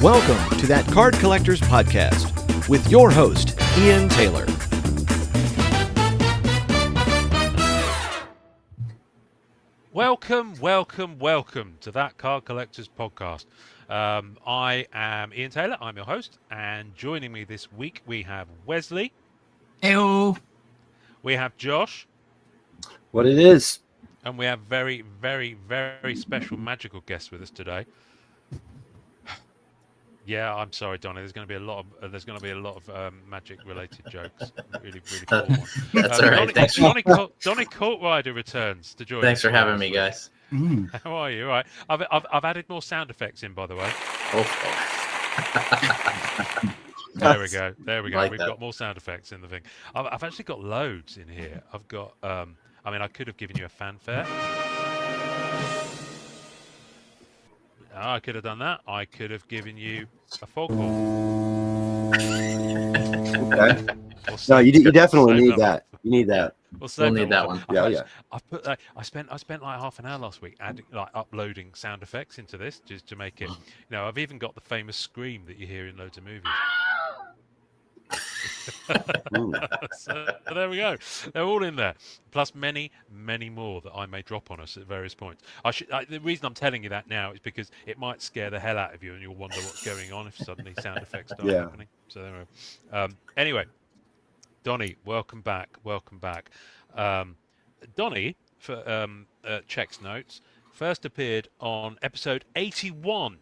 Welcome to That Card Collectors Podcast with your host, Ian Taylor. Welcome to That Card Collectors Podcast. I am Ian Taylor, I'm your host, and joining me this week we have Wesley. Heyo. We have Josh. What it is. And we have very special magical guests with us today. Yeah, I'm sorry, Donny. There's going to be a lot of magic-related jokes. Really cool one. That's all right. Thanks. Donny Caltrider returns to join. Thanks for having me, guys. How are you? All right. I've added more sound effects in, by the way. There we go. Like We've got more sound effects in the thing. I've actually got loads in here. I've got. I could have given you a fanfare. I could have done that. I could have given you a foghorn. Okay. No, you definitely need that. You need that. We'll need that one. Yeah. I spent like half an hour last week uploading sound effects into this just to make it. I've even got the famous scream that you hear in loads of movies. So there we go. They're all in there, plus many more that I may drop on us at various points. The reason I'm telling you that now is because it might scare the hell out of you, and you'll wonder what's going on if suddenly sound effects start happening. So there we go. Anyway, Donny, welcome back. Donny, for Check's notes, first appeared on episode 81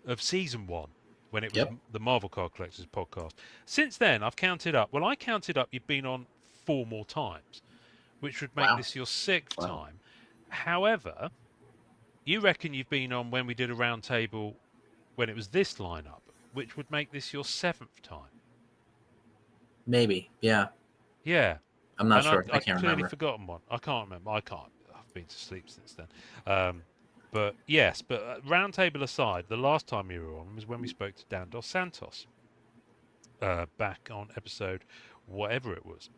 of season 1. When it was the Marvel Card Collectors podcast. Since then, I've counted up. Well, I counted up you've been on 4 more times, which would make this your 6th time. However, you reckon you've been on when we did a round table when it was this lineup, which would make this your 7th time. Maybe, yeah. Yeah. I'm not sure. I can't I've remember. clearly forgotten one. I can't remember. I've been to sleep since then. But yes, round table aside, the last time you were on was when we spoke to Dan Dos Santos back on episode whatever it was.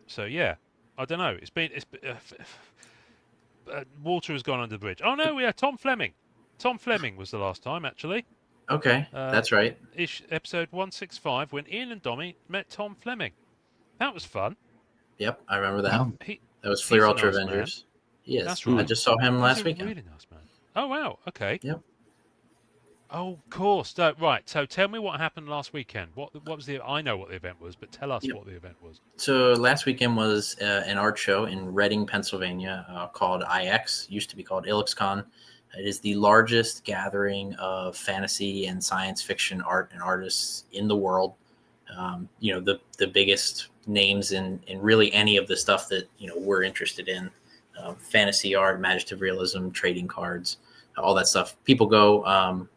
So yeah, I don't know. Water has gone under the bridge. Oh no, we had Tom Fleming. Tom Fleming was the last time actually. Okay, that's right. Episode 165 when Ian and Dommy met Tom Fleming. That was fun. Yep, I remember that. That was Fleer he's a Ultra nice Avengers. Yes, That's right. I just saw him last weekend. Really nice man. Oh wow. Okay. Yep. Oh, of course. Right. So tell me what happened last weekend. What was the? I know what the event was, but tell us what the event was. So last weekend was an art show in Reading, Pennsylvania, called IX. Used to be called ILXCon. It is the largest gathering of fantasy and science fiction art and artists in the world. The biggest names in really any of the stuff that we're interested in. Fantasy art, imaginative realism, trading cards, all that stuff. People go,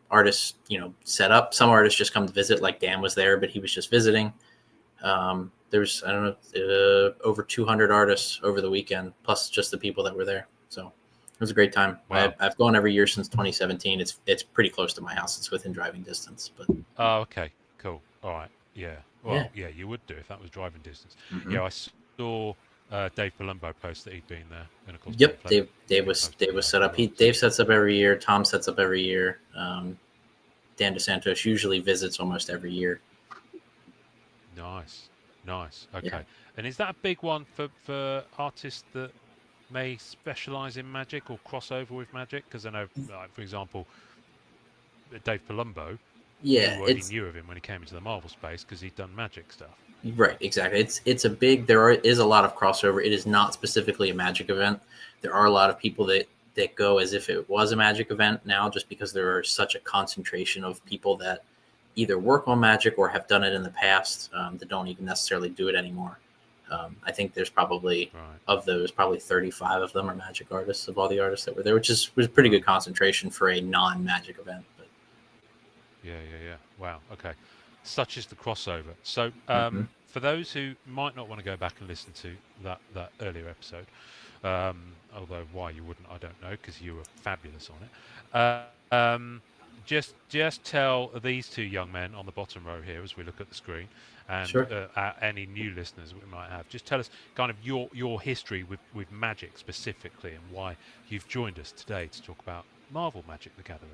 artists, set up. Some artists just come to visit, like Dan was there, but he was just visiting. There's, over 200 artists over the weekend, plus just the people that were there. So it was a great time. Wow. I've gone every year since 2017. It's pretty close to my house. It's within driving distance. But oh, okay, cool. All right, yeah. Well, yeah, you would do if that was driving distance. Mm-hmm. Yeah, I saw Dave Palumbo post that he'd been there. And of course, Dave was set up. Dave sets up every year. Tom sets up every year. Dan DeSantos usually visits almost every year. Nice. Okay. Yeah. And is that a big one for artists that may specialize in magic or cross over with magic? Because I know, for example, Dave Palumbo. Yeah, you knew of him when he came into the Marvel space because he'd done magic stuff. Right, exactly. It's a big. There is a lot of crossover. It is not specifically a magic event. There are a lot of people that go as if it was a magic event now, just because there are such a concentration of people that either work on magic or have done it in the past that don't even necessarily do it anymore. I think there's probably of those, probably 35 of them are magic artists of all the artists that were there, which was a pretty good concentration for a non-magic event. But yeah. Wow. Okay. Such is the crossover. So for those who might not want to go back and listen to that earlier episode, although why you wouldn't, I don't know, because you were fabulous on it. Just tell these two young men on the bottom row here as we look at the screen, and any new listeners we might have, just tell us kind of your history with magic specifically and why you've joined us today to talk about Marvel Magic: The Gathering.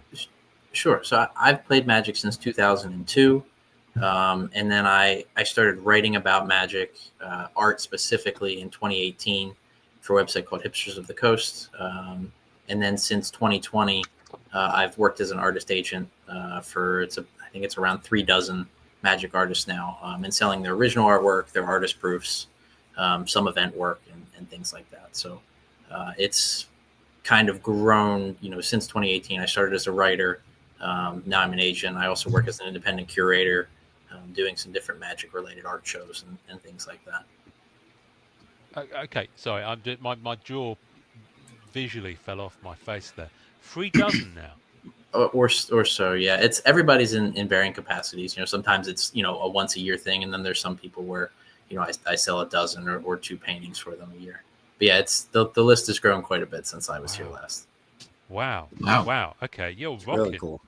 Sure. So I've played Magic since 2002. And then I started writing about Magic art specifically in 2018 for a website called Hipsters of the Coast. And then since 2020, I've worked as an artist agent for I think it's around 36 Magic artists now, and selling their original artwork, their artist proofs, some event work, and things like that. So it's kind of grown, since 2018. I started as a writer. Now I'm an agent. I also work as an independent curator, doing some different Magic-related art shows and things like that. Okay, sorry, my jaw visually fell off my face there. 36 now. Or so, yeah. It's everybody's in varying capacities. Sometimes it's a once a year thing, and then there's some people where I sell a dozen or 2 paintings for them a year. But yeah, it's the list has grown quite a bit since I was here last. Wow. Okay, you're rocking. Really cool.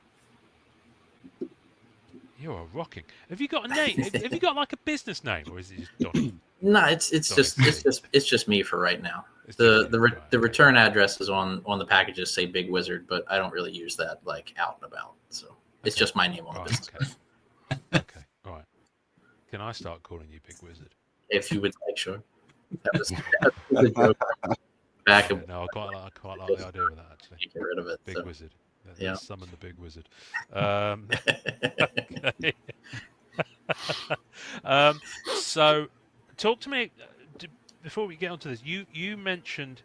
You're rocking. Have you got a name? Have you got like a business name, or is it just Donny? No, it's just me for right now. The return addresses on the packages say Big Wizard, but I don't really use that like out and about. So it's just my name on the business card. Okay, all right. Can I start calling you Big Wizard? If you would like, sure. That was a joke. No, I quite like the idea of that actually. Get rid of it. Big Wizard. Yeah. Summon the Big Wizard. Okay. So, talk to me before we get onto this. You mentioned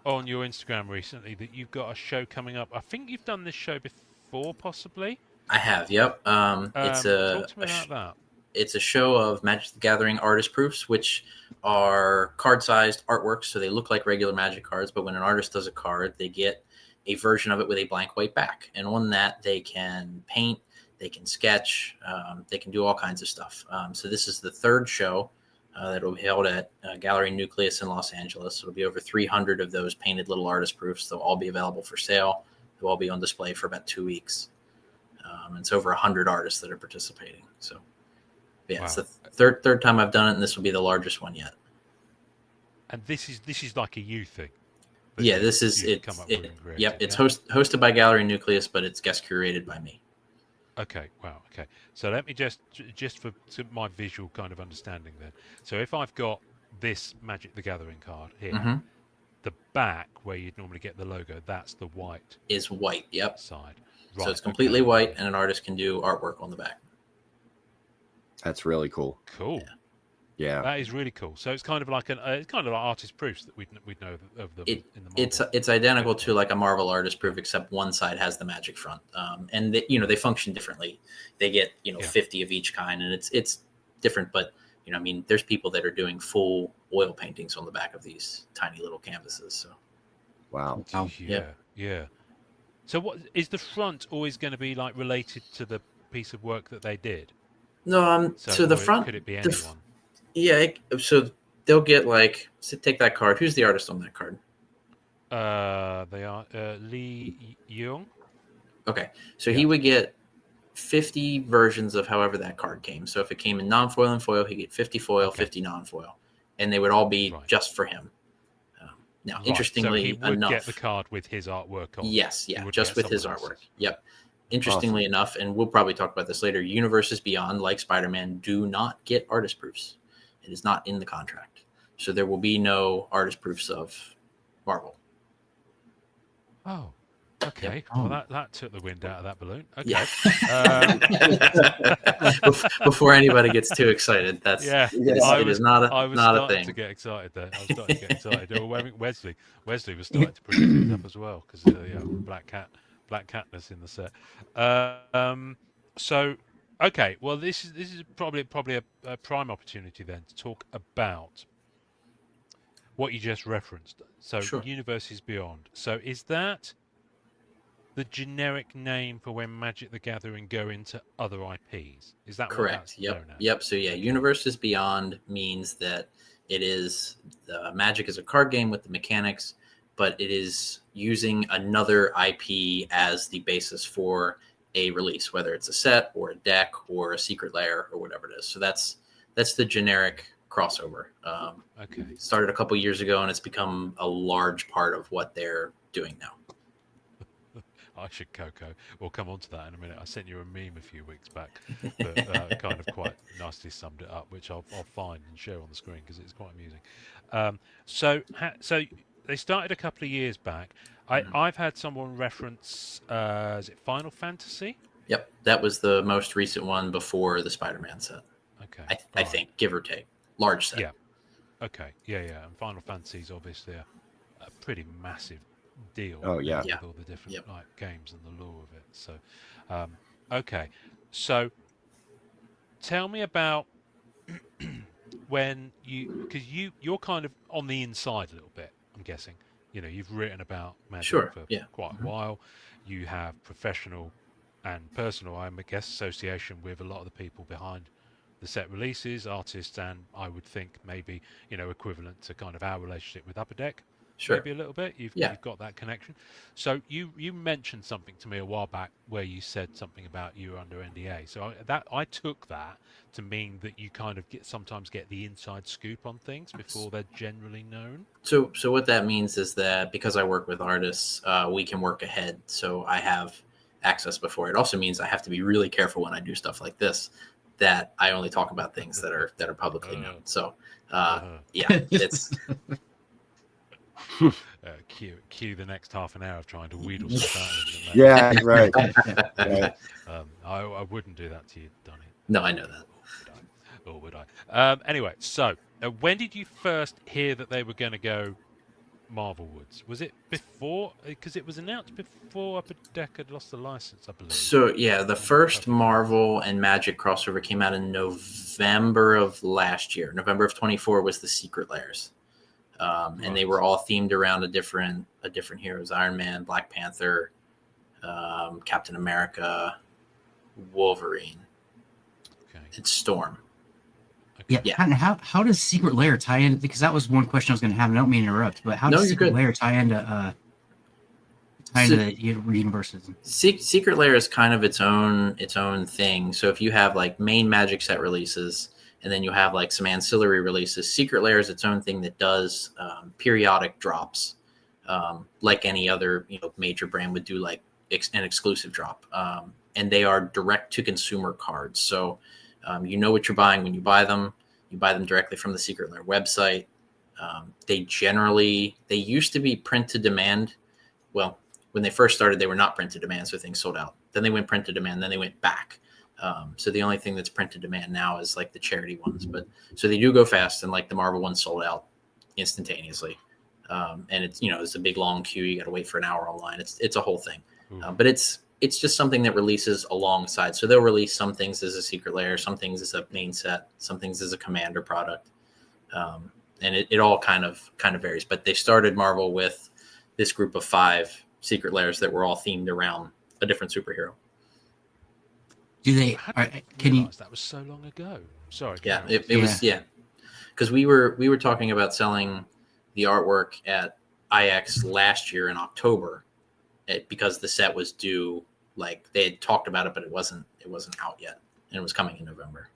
on your Instagram recently that you've got a show coming up. I think you've done this show before, possibly. I have. Yep. It's talk to me about that. It's a show of Magic the Gathering artist proofs, which are card-sized artworks, so they look like regular Magic cards. But when an artist does a card, they get a version of it with a blank white back, and on that they can paint, they can sketch, they can do all kinds of stuff. So this is the 3rd show that will be held at Gallery Nucleus in Los Angeles. It'll be over 300 of those painted little artist proofs. They'll all be available for sale. They'll all be on display for about 2 weeks. It's over 100 artists that are participating. So yeah, wow. It's the third time I've done it, and this will be the largest one yet. And this is like a you thing. Yeah, this is it. Yep, it's hosted by Gallery Nucleus, but it's guest curated by me. Okay, wow. Okay, so let me just for my visual kind of understanding then. So if I've got this Magic the Gathering card here, the back where you'd normally get the logo, that's the white. Is white. Yep. Side. Right, so it's completely white, and an artist can do artwork on the back. That's really cool. Cool. Yeah. That is really cool. So it's kind of like artist proofs that we'd know of them in the Marvel. It's identical to like a Marvel artist proof, except one side has the Magic front, and they function differently. They get 50 of each kind, and it's different. But there's people that are doing full oil paintings on the back of these tiny little canvases. So. Wow. Yeah. So what is the front always going to be like related to the piece of work that they did? No, so the front. Could it be anyone? So they'll get take that card. Who's the artist on that card? They are Lee Young. Okay, so he would get 50 versions of however that card came. So if it came in non-foil and foil, he'd get 50 foil, 50 non-foil, and they would all be just for him. Now, interestingly so he would enough, get the card with his artwork on. Yes, just with his artwork. Yep. Interestingly enough, and we'll probably talk about this later, Universes Beyond, like Spider-Man, do not get artist proofs. It is not in the contract. So there will be no artist proofs of Marvel. Oh, okay. Yep. Well, that took the wind out of that balloon. Okay. Yeah. Before anybody gets too excited, it is not a thing. I was starting to get excited there. Wesley was starting to bring it up as well because Black Katniss in the set. So. Okay, well, this is probably a prime opportunity then to talk about what you just referenced. So, sure. Universes Beyond. So, is that the generic name for when Magic the Gathering go into other IPs? Is that correct? Yep. So, Universes Beyond means that it is Magic is a card game with the mechanics, but it is using another IP as the basis for a release, whether it's a set or a deck or a secret lair or whatever it is. So that's the generic crossover. Okay. Started a couple years ago, and it's become a large part of what they're doing now. I should Coco. We'll come on to that in a minute. I sent you a meme a few weeks back that kind of quite nicely summed it up, which I'll find and share on the screen because it's quite amusing. So they started a couple of years back. I've had someone reference, is it Final Fantasy? Yep, that was the most recent one before the Spider-Man set. Okay, I think, give or take, large set. Yeah. Okay. Yeah. And Final Fantasy is obviously a pretty massive deal. Oh, yeah. With all the different like games and the lore of it. So, okay. So, tell me about when because you're kind of on the inside a little bit. I'm guessing. You've written about Magic for quite a while. You have professional and personal, I guess, association with a lot of the people behind the set releases, artists, and I would think maybe equivalent to kind of our relationship with Upper Deck. Sure. Maybe a little bit. You've got that connection. So you mentioned something to me a while back where you said something about you were under NDA. So I took that to mean that you kind of sometimes get the inside scoop on things before they're generally known. So what that means is that because I work with artists, we can work ahead. So I have access before. It also means I have to be really careful when I do stuff like this, that I only talk about things that are publicly known. So it's. Cue the next half an hour of trying to wheedle stuff out of them. Yeah, right. Right. I wouldn't do that to you, Donny. No, I know that. Or would I? Anyway, so when did you first hear that they were going to go Marvel Woods? Was it before? Because it was announced before Upper Deck had lost the license, I believe. So the first Marvel and Magic crossover came out in November of last year. November of 24 was the Secret Lairs. And they were all themed around a different heroes: Iron Man, Black Panther, Captain America, Wolverine, and Storm. Okay. Yeah. How does Secret Lair tie in? Because that was one question I was going to have. I don't mean to interrupt, but how does Secret Lair tie into the universes? Secret Lair is kind of its own thing. So if you have like main Magic set releases, and then you have like some ancillary releases, Secret Lair is its own thing that does periodic drops, like any other major brand would do, like an exclusive drop. And they are direct to consumer cards. So you know what you're buying when you buy them. You buy them directly from the Secret Lair website. They used to be print to demand. Well, when they first started, they were not print to demand, so things sold out. Then they went print to demand, then they went back. So the only thing that's print to demand now is like the charity ones, but so they do go fast, and like the Marvel ones sold out instantaneously. And it's a big long queue. You got to wait for an hour online. It's a whole thing. But it's just something that releases alongside. So they'll release some things as a Secret Lair, some things as a main set, some things as a Commander product. And it all kind of varies, but they started Marvel with this group of 5 Secret Lairs that were all themed around a different superhero. Do they? Can you? That was so long ago. Sorry. Yeah, it was. Yeah, because we were talking about selling the artwork at IX last year in October, because the set was due. Like they had talked about it, but it wasn't out yet, and it was coming in November.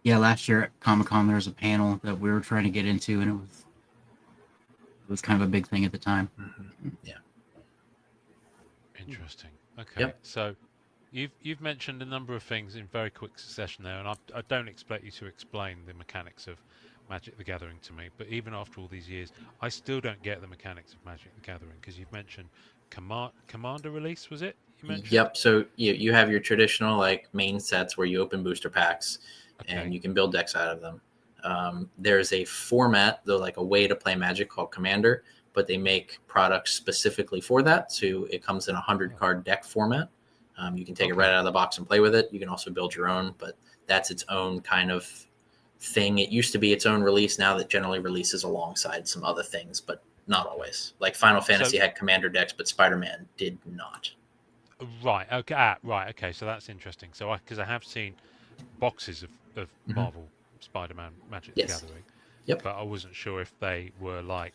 Yeah, last year at Comic-Con there was a panel that we were trying to get into, and it was kind of a big thing at the time. Mm-hmm. Yeah. Interesting. Okay. Yep. So. You've mentioned a number of things in very quick succession there, and I don't expect you to explain the mechanics of Magic the Gathering to me, but even after all these years, I still don't get the mechanics of Magic the Gathering, because you've mentioned Commander release, was it? You mentioned? Yep, so you have your traditional like main sets where you open booster packs, and you can build decks out of them. There's a format, though, like a way to play Magic called Commander, but they make products specifically for that, so it comes in a 100-card deck format. You can take it right out of the box and play with it. You can also build your own, but that's its own kind of thing. It used to be its own release. Now that generally releases alongside some other things, but not always. Like Final Fantasy had Commander decks, but Spider-Man did not. Right. Okay. Right. Okay. So that's interesting. So because I have seen boxes of Marvel Spider-Man Magic the Gathering. Yep. But I wasn't sure if they were like,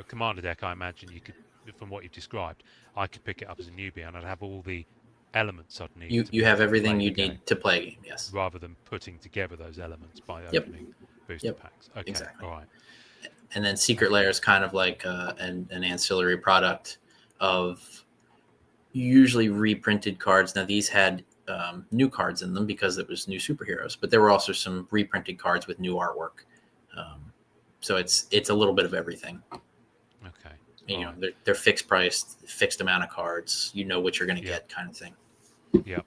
Commander deck. I imagine you could, from what you've described, I could pick it up as a newbie and I'd have all the elements I'd need. You have everything you need to play a game, yes. Rather than putting together those elements by opening booster packs. Okay, exactly. All right. And then Secret Lair is kind of like an ancillary product of usually reprinted cards. Now these had new cards in them because it was new superheroes, but there were also some reprinted cards with new artwork. So it's a little bit of everything. Okay. You know, they're fixed priced, fixed amount of cards. You know what you're going to get, kind of thing. Yep.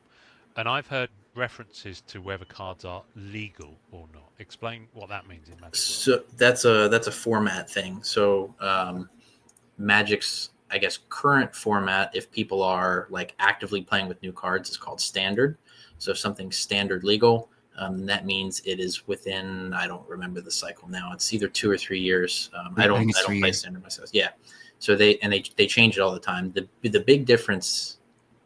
And I've heard references to whether cards are legal or not. Explain what that means in Magic. So that's a format thing. So Magic's, I guess, current format, if people are like actively playing with new cards, is called standard. So if something's standard legal, that means it is within, I don't remember the cycle now. It's either 2 or 3 years. I don't play standard myself. Yeah. So they change it all the time. The big difference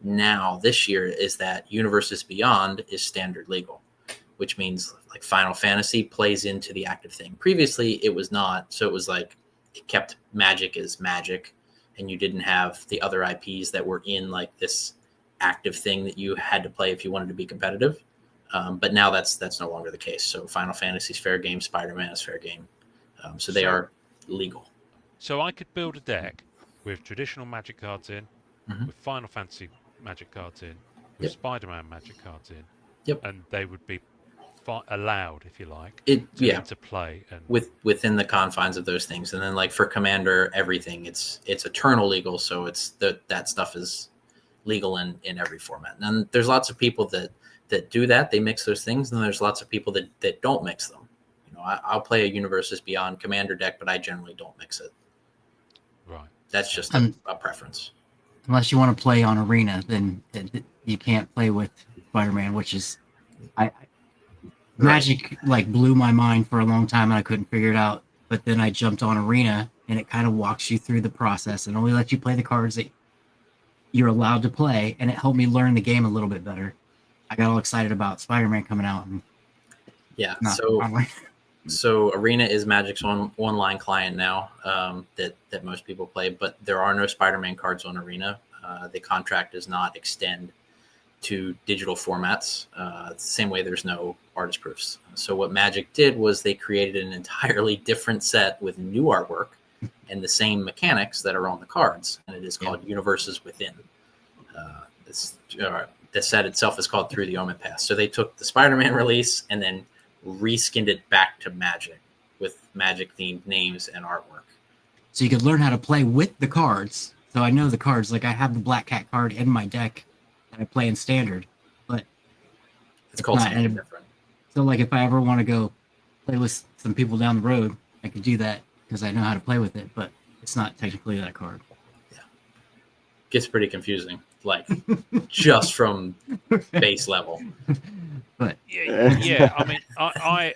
now this year is that Universes Beyond is standard legal, which means like Final Fantasy plays into the active thing. Previously it was not. So it was like, it kept Magic as Magic, and you didn't have the other IPs that were in like this active thing that you had to play if you wanted to be competitive. But now that's no longer the case. So Final Fantasy is fair game, Spider-Man is fair game. So they are legal. So I could build a deck with traditional Magic cards in, with Final Fantasy Magic cards in, with Spider-Man Magic cards in, and they would be allowed, if you like, to play and within the confines of those things. And then like for Commander, everything it's eternal legal, so it's that stuff is legal in every format. And there's lots of people that do that. They mix those things, and there's lots of people that don't mix them. You know, I'll play a Universes Beyond Commander deck, but I generally don't mix it. Right. That's just a preference. Unless you want to play on Arena, then you can't play with Spider-Man, which is Magic like blew my mind for a long time, and I couldn't figure it out. But then I jumped on Arena, and it kind of walks you through the process and only lets you play the cards that you're allowed to play, and it helped me learn the game a little bit better. I got all excited about Spider-Man coming out. And so Arena is Magic's online client now that most people play, but there are no Spider-Man cards on Arena. The contract does not extend to digital formats. The same way there's no artist proofs. So what Magic did was they created an entirely different set with new artwork and the same mechanics that are on the cards, and it is called Universes Within. The set itself is called Through the Omen Pass. So they took the Spider-Man release and then reskinned it back to Magic with Magic-themed names and artwork. So you could learn how to play with the cards. So I know the cards. Like I have the Black Cat card in my deck that I play in Standard, but it's called something different. So like if I ever want to go play with some people down the road, I could do that because I know how to play with it, but it's not technically that card. Yeah. Gets pretty confusing, like just from base level. But yeah, I mean, I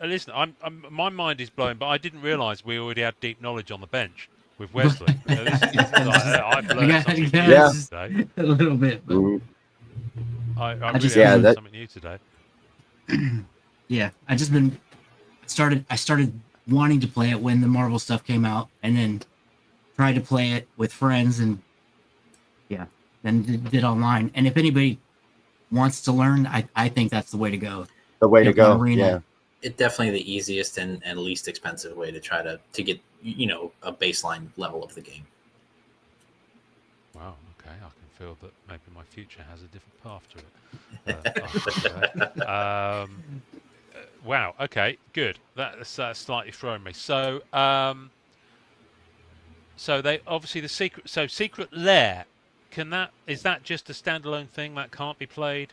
listen. My mind is blown, but I didn't realise we already had deep knowledge on the bench with Wesley. I've learned something new today. A little bit. But I learned something new today. Yeah, I started wanting to play it when the Marvel stuff came out, and then tried to play it with friends, and then did online. And if anybody wants to learn, I think that's the way to go. The way to go. Arena. Yeah. It's definitely the easiest and least expensive way to try to get a baseline level of the game. Wow. Okay, I can feel that maybe my future has a different path to it. Wow. Okay. Good. That's slightly thrown me. So, so they obviously the Secret Lair. Is that just a standalone thing that can't be played?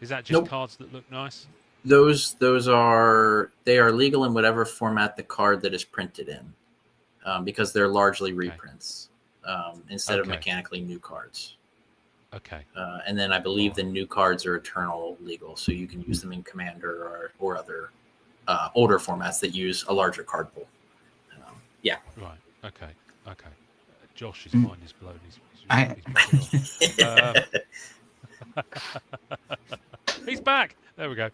Is that just cards that look nice? Those are legal in whatever format the card that is printed in, because they're largely reprints instead of mechanically new cards. Okay. And then I believe the new cards are eternal legal, so you can use them in Commander or other older formats that use a larger card pool. Yeah. Right. Okay. Josh's mind is blown. He's back. There we go.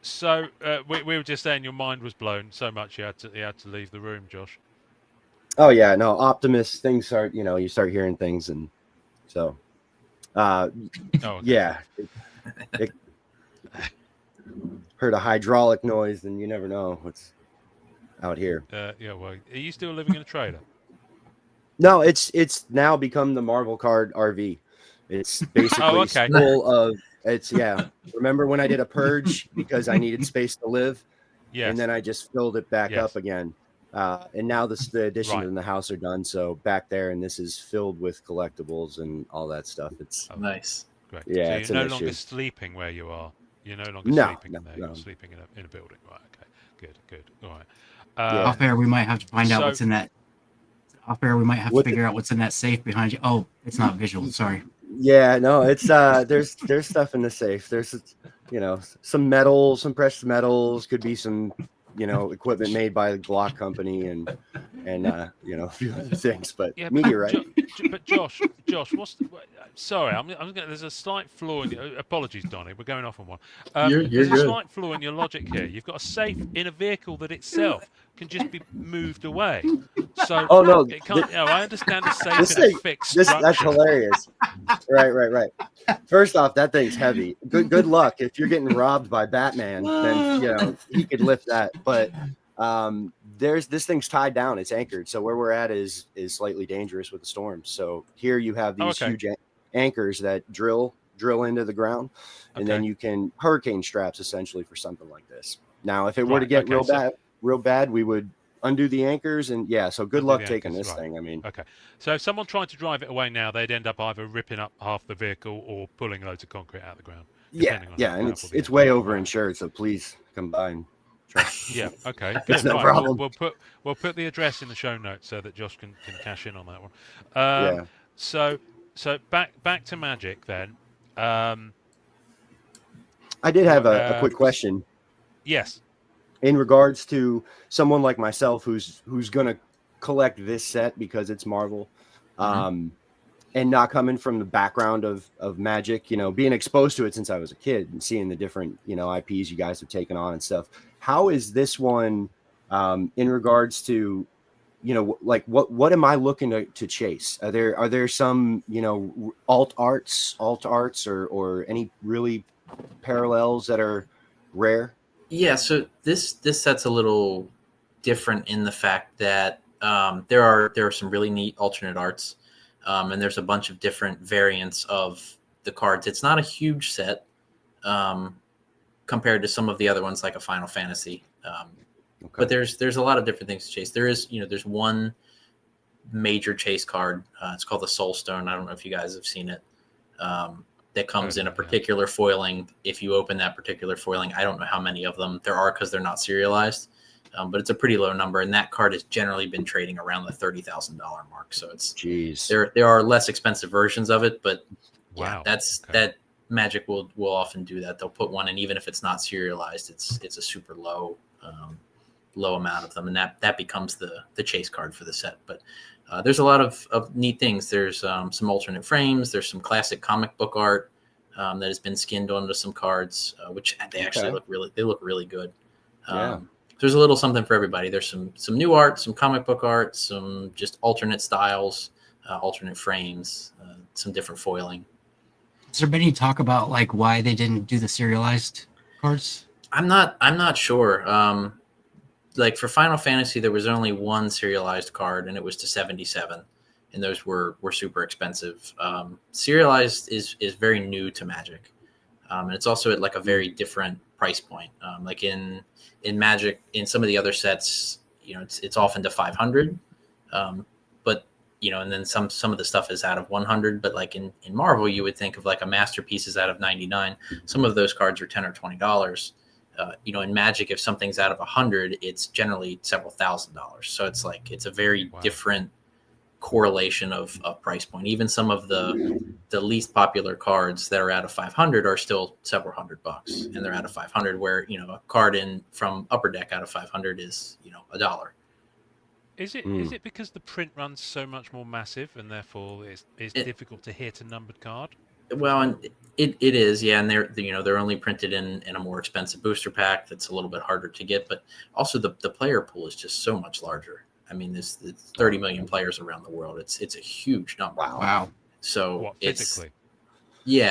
So we were just saying your mind was blown so much you had to leave the room, Josh. Oh yeah, no, Optimus things start. You start hearing things, and so yeah, it heard a hydraulic noise, and you never know what's out here. Yeah. Well, are you still living in a trailer? No, it's now become the Marvel card RV. It's basically okay. full of it's yeah. Remember when I did a purge because I needed space to live, and Yes. then I just filled it back up Yes. again. And now the additions Right. in the house are done. So back there, and this is filled with collectibles and all that stuff. It's Oh, nice. great. yeah, So it's you're an no longer issue. sleeping where you are. You're no longer No, sleeping no, in there. no. You're sleeping in a building. Right. Okay. Good. Good. All right. Yeah. Off air, we might have to find out So what's in that. Off air, we might have to What the, figure out what's in that safe behind you. Oh, it's not visual. Sorry. yeah, no, it's there's stuff in the safe. There's some metals, some precious metals, could be some equipment made by the Glock company and a few other things, but yeah, meteorite. but Josh, sorry, there's a slight flaw in your, apologies, Donny, we're going off on one. You're There's a good. slight flaw in your logic here. You've got a safe in a vehicle that itself can just be moved away. So Oh no, it can't. I understand a safe this in a thing, fixed that's structure. hilarious. Right. First off, that thing's heavy. Good luck if you're getting robbed by Batman. Then he could lift that. But this thing's tied down. It's anchored. So where we're at is slightly dangerous with the storms. So here you have these Okay. huge anchors that drill into the ground, and then Okay. you can hurricane straps essentially for something like this. Now, if it were to Right, get okay, real bad, we would undo the anchors and so good Undo luck the taking anchors, this right. thing. I mean, Okay. So if someone tried to drive it away now, they'd end up either ripping up half the vehicle or pulling loads of concrete out of the ground, depending on how and powerful the it's engine way is. over Right. insured, so please come by and try. Yeah. Okay. It's Good. no Right. problem. We'll put the address in the show notes so that Josh can cash in on that one. Yeah, So back to Magic then. I did have What? a quick question Yes. in regards to someone like myself who's going to collect this set because it's Marvel. And not coming from the background of Magic, being exposed to it since I was a kid and seeing the different, IPs you guys have taken on and stuff. How is this one in regards to, like what am I looking to chase? Are there some, alt arts or any really parallels that are rare? Yeah, so this set's a little different in the fact that there are some really neat alternate arts, and there's a bunch of different variants of the cards. It's not a huge set compared to some of the other ones like a Final Fantasy, but there's a lot of different things to chase. There's one major chase card. It's called the Soul Stone. I don't know if you guys have seen it. That comes in a particular foiling. If you open that particular foiling, I don't know how many of them there are because they're not serialized, but it's a pretty low number. And that card has generally been trading around the $30,000 mark. So there are less expensive versions of it, but Wow. that Magic will often do that. They'll put one in, even if it's not serialized, it's a super low amount of them, and that becomes the chase card for the set. But there's a lot of neat things. There's some alternate frames. There's some classic comic book art that has been skinned onto some cards, which they actually look really good. There's a little something for everybody. There's some new art, some comic book art, some just alternate styles, alternate frames, some different foiling. Has there been any talk about like why they didn't do the serialized cards? I'm not sure. Like for Final Fantasy, there was only one serialized card, and it was to 77, and those were super expensive. Serialized is very new to Magic, and it's also at like a very different price point. Like in Magic, in some of the other sets, it's often to 500, but and then some of the stuff is out of 100. But like in Marvel, you would think of like a masterpiece is out of 99. Some of those cards are $10 or $20. In Magic, if something's out of 100, it's generally several $1,000s. So it's a very different correlation of price point. Even some of the least popular cards that are out of 500 are still several $100, and they're out of 500. Where a card from Upper Deck out of 500 is $1. Is it because the print runs so much more massive and therefore it's difficult to hit a numbered card? Well, and it is, yeah, and they're only printed in a more expensive booster pack that's a little bit harder to get, but also the player pool is just so much larger. I mean, there's 30 million players around the world. It's a huge number. Wow. So physically?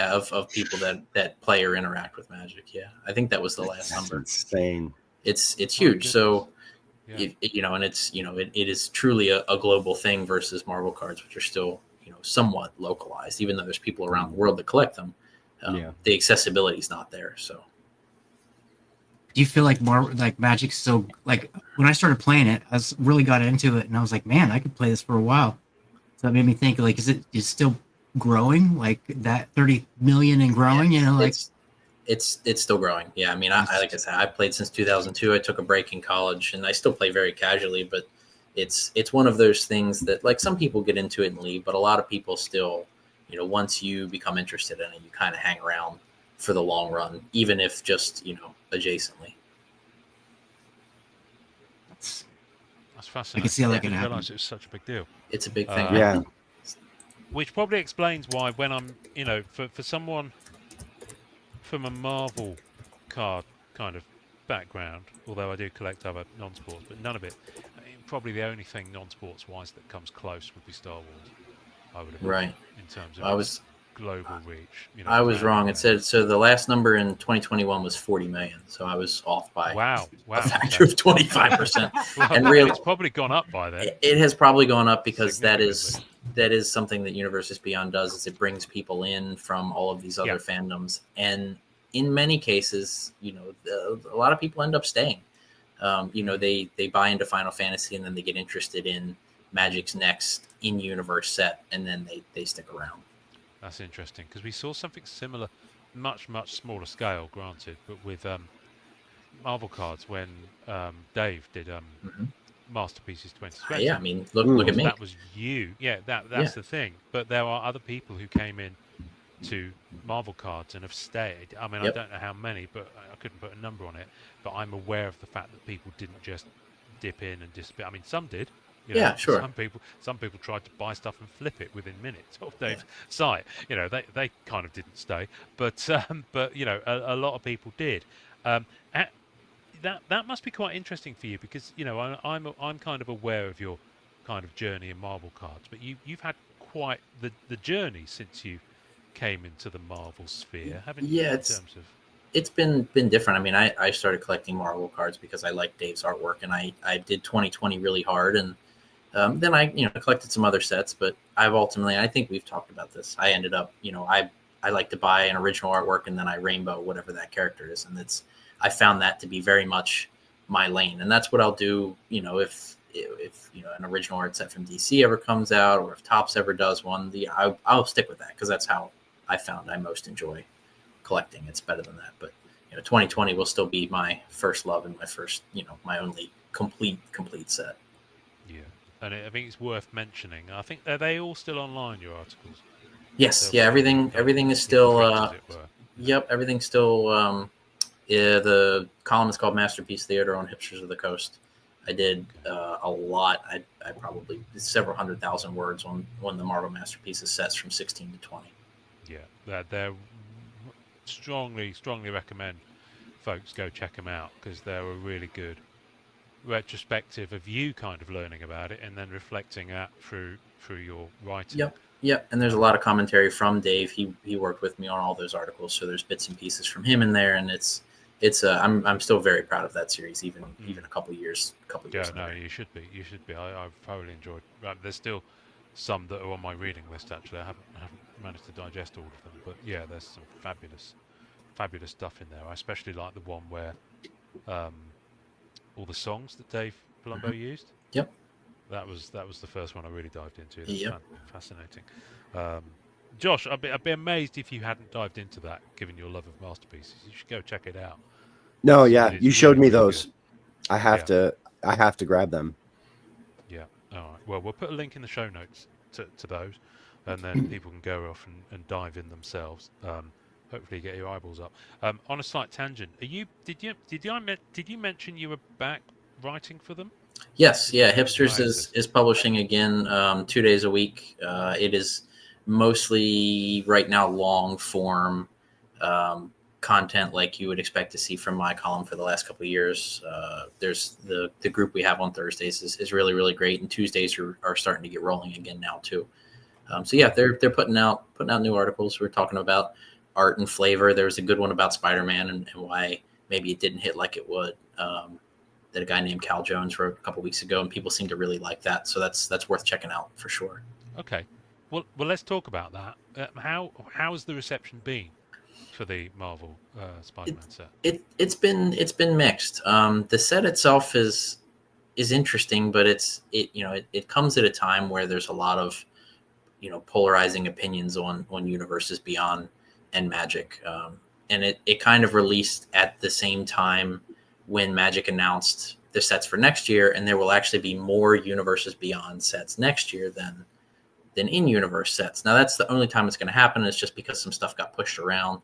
Of people that play or interact with Magic. Yeah, I think that was the last number. Insane. It's huge. So Yeah. And it's it is truly a global thing versus Marvel cards, which are still somewhat localized, even though there's people around the world that collect them. The accessibility is not there. So, do you feel like Magic's so like when I started playing it, really got into it, and I was like, man, I could play this for a while. So it made me think, like, is still growing, like that 30 million and growing? It's still growing. Yeah, I mean, I like I said, I played since 2002. I took a break in college, and I still play very casually. But it's one of those things that, like, some people get into it and leave, but a lot of people still, once you become interested in it, you kind of hang around for the long run, even if just adjacently. That's fascinating. I can see how that I can didn't happen. realize it was such a big deal. It's a big thing. Yeah. Which probably explains why when I'm, for someone from a Marvel card kind of background, although I do collect other non-sports, but none of it. I mean, probably the only thing non-sports wise that comes close would be Star Wars. I would imagine, Right. in terms of its global reach. I was wrong. It said so. The last number in 2021 was 40 million. So I was off by a factor of 25%. And really, it's probably gone up by then. It has probably gone up because that is something that Universes Beyond does. Is it brings people in from all of these other fandoms, and in many cases, a lot of people end up staying. They buy into Final Fantasy and then they get interested in Magic's next in-universe set, and then they stick around. That's interesting because we saw something similar, much smaller scale, granted, but with Marvel cards when Dave did Masterpieces 2020. Yeah, I mean, look at me. That was you. Yeah, that's the thing. But there are other people who came in to Marvel cards and have stayed. I mean, I don't know how many, but I couldn't put a number on it. But I'm aware of the fact that people didn't just dip in and disappear. I mean, some did. Sure. Some people tried to buy stuff and flip it within minutes of Dave's site. They kind of didn't stay, but a lot of people did. That must be quite interesting for you because I'm kind of aware of your kind of journey in Marvel cards, but you've had quite the journey since you came into the Marvel sphere, haven't you? Yeah, it's been different. I mean, I started collecting Marvel cards because I liked Dave's artwork, and I did 2020 really hard, and then I collected some other sets, but I've ultimately, I think we've talked about this, I ended up, I like to buy an original artwork and then I rainbow whatever that character is, and I found that to be very much my lane, and that's what I'll do, if an original art set from DC ever comes out, or if Topps ever does one, I'll stick with that because that's how I found I most enjoy collecting. It's better than that, but 2020 will still be my first love and my first, my only complete set. Yeah. And I think it's worth mentioning. I think are they all still online, your articles? Yes, everything is still. Yep, everything's still. The column is called Masterpiece Theater on Hipsters of the Coast. I did a lot. I probably several 100,000 words on the Marvel Masterpieces sets from 16 to 20. Yeah, they're strongly recommend folks go check them out because they're a really good retrospective of you kind of learning about it and then reflecting that through your writing. Yep. And there's a lot of commentary from Dave. He worked with me on all those articles, so there's bits and pieces from him in there, and it's I'm still very proud of that series, even a couple years. Yeah, no, you should be. I've thoroughly enjoyed. There's still some that are on my reading list. Actually, I haven't managed to digest all of them, but yeah, there's some fabulous stuff in there. I especially like the one where all the songs that Dave Palumbo used. Yep. That was the first one I really dived into. Yep. Fascinating. Josh, I'd be amazed if you hadn't dived into that, given your love of Masterpieces. You should go check it out. No, you showed me those. Good. I have to grab them. Yeah. All right. Well, we'll put a link in the show notes to those, and then people can go off and dive in themselves. Hopefully, get your eyeballs up. On a slight tangent, did you mention you were back writing for them? Yes. Yeah. Hipsters is publishing again 2 days a week. It is mostly right now long form content like you would expect to see from my column for the last couple of years. There's the group we have on Thursdays is really, really great, and Tuesdays are starting to get rolling again now too. So yeah, they're putting out new articles. We're talking about art and flavor. There was a good one about Spider-Man and why maybe it didn't hit like it would. that a guy named Cal Jones wrote a couple weeks ago, and people seem to really like that. So that's worth checking out for sure. Okay, well, let's talk about that. How's the reception been for the Marvel Spider-Man set? It's been mixed. The set itself is interesting, but it comes at a time where there's a lot of polarizing opinions on universes beyond and Magic, and it kind of released at the same time when Magic announced the sets for next year, and there will actually be more universes beyond sets next year than in-universe sets. Now that's the only time it's going to happen. It's just because some stuff got pushed around,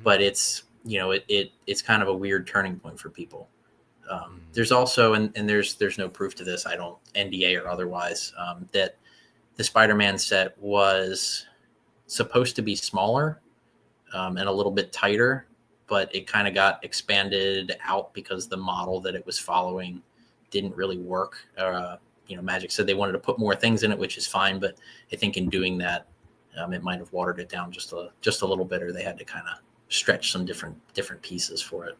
but it's it's kind of a weird turning point for people. There's also, and there's no proof to this, I don't, NDA or otherwise, that the Spider-Man set was supposed to be smaller and a little bit tighter, but it kind of got expanded out because the model that it was following didn't really work. Magic said they wanted to put more things in it, which is fine, but I think in doing that, it might have watered it down just a little bit, or they had to kind of stretch some different pieces for it.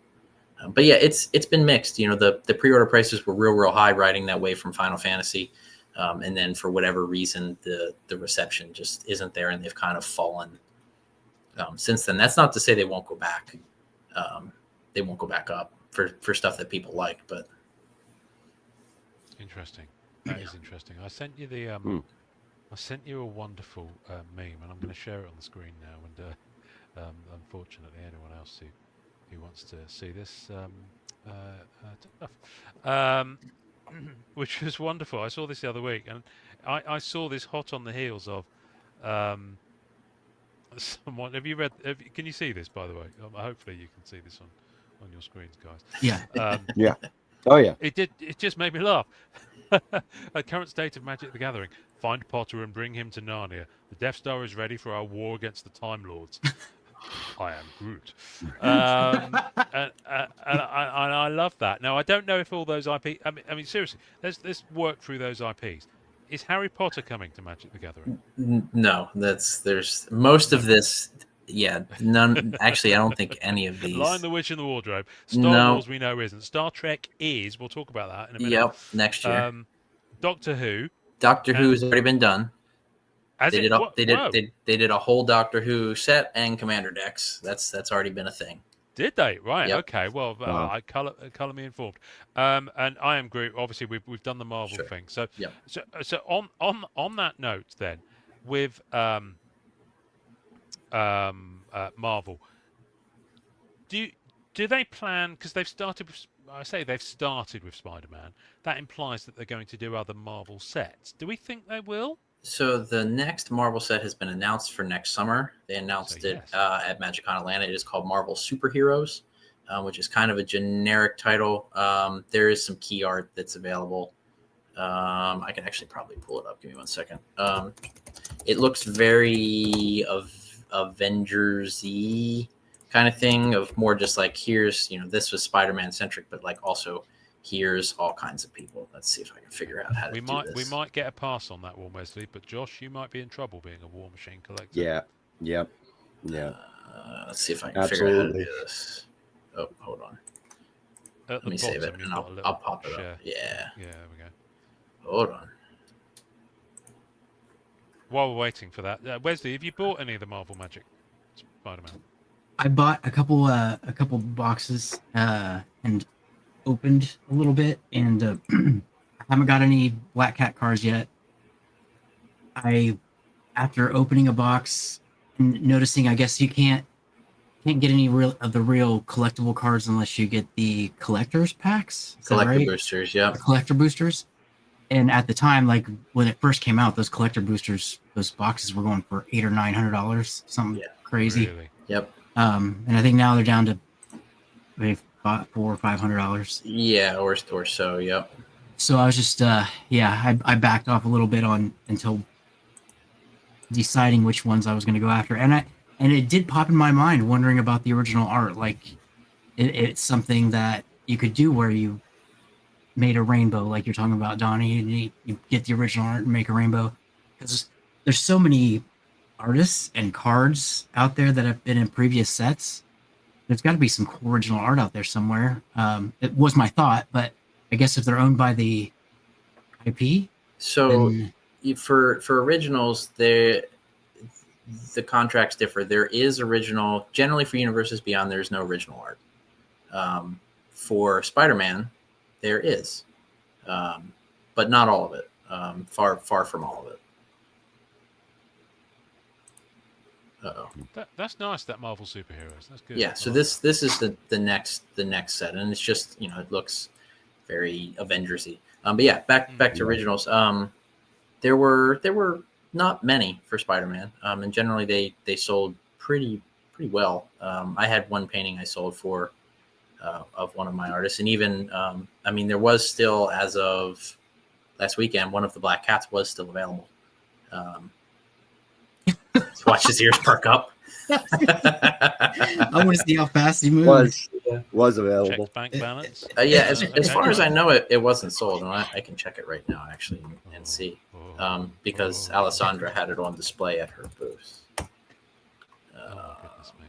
But yeah, it's been mixed. The pre-order prices were real high riding that way from Final Fantasy. And then for whatever reason, the reception just isn't there, and they've kind of fallen since then. That's not to say they won't go back. They won't go back up for stuff that people like, but Interesting. That is interesting. I sent you the I sent you a wonderful meme, and I'm going to share it on the screen now. And unfortunately, anyone else who wants to see this, which was wonderful. I saw this the other week, and I saw this hot on the heels of someone. Have you read? Can you see this, by the way? Hopefully, you can see this on your screens, guys. Yeah. Yeah. Oh yeah. It just made me laugh. At current state of Magic the Gathering, find Potter and bring him to Narnia. The Death Star is ready for our war against the Time Lords. I am Groot. And I love that. Now, I don't know if all those IP... I mean, seriously, let's work through those IPs. Is Harry Potter coming to Magic the Gathering? No, there's most of this... Yeah, none. Actually, I don't think any of these. Lion the Witch in the Wardrobe. Star Wars we know isn't. Star Trek is. We'll talk about that in a minute. Yep, next year. Doctor Who. Doctor Who has already been done. They did a whole Doctor Who set and Commander decks. That's already been a thing. Did they? Right. Yep. Okay. Well, I color me informed. And I am Groot. Obviously, we've done the Marvel thing. So, yep. so on that note, then, with Marvel, do they plan, because they've started with Spider-Man, that implies that they're going to do other Marvel sets. Do we think they will? So the next Marvel set has been announced for next summer. They announced it at MagicCon Atlanta. It is called Marvel Superheroes, which is kind of a generic title. There is some key art that's available. I can actually probably pull it up. Give me 1 second. It looks very Avengers-y kind of thing, of more just like, here's, this was Spider-Man centric, but like also here's all kinds of people. Let's see if I can figure out how to do this. We might get a pass on that one, Wesley, but Josh, you might be in trouble being a War Machine collector. Yeah. Yep. Yeah. Let's see if I can figure out how to do this. Oh, hold on. Let me save it, and I'll pop it up. Yeah. Yeah, there we go. Hold on. While we're waiting for that, Wesley, have you bought any of the Marvel Magic Spider-Man? I bought a couple boxes and opened a little bit, and I haven't got any Black Cat cards yet. After opening a box and noticing, I guess you can't get any real collectible cards unless you get the collector's packs. Collector boosters, yeah. Collector boosters. And at the time, like when it first came out, those collector boosters, those boxes were going for $800 or $900, something crazy. Really? Yep. And I think now they're down to maybe $400 or $500. Yeah, or so. Yep. So I was just, I backed off a little bit until deciding which ones I was going to go after, and it did pop in my mind wondering about the original art. Like it's something that you could do where you made a rainbow, like you're talking about, Donnie. You get the original art and make a rainbow, because there's so many artists and cards out there that have been in previous sets. There's got to be some cool original art out there somewhere. It was my thought, but I guess if they're owned by the IP, So then for originals, the contracts differ. There is original. Generally, for Universes Beyond, there's no original art. For Spider-Man, there is, but not all of it. Far from all of it. Uh-oh. That's nice. That Marvel superheroes. That's good. Yeah. So this is the next set, and it's just it looks very Avengers-y. But yeah, back to originals. There were not many for Spider-Man, and generally they sold pretty well. I had one painting I sold for of one of my artists, and even there was still, as of last weekend, one of the Black Cats was still available. Let's watch his ears perk up. I want to see how fast he moves. Was available. Check bank balance. Yeah, as far as I know, it wasn't sold, and I can check it right now actually and see, because Alessandra had it on display at her booth. Goodness me.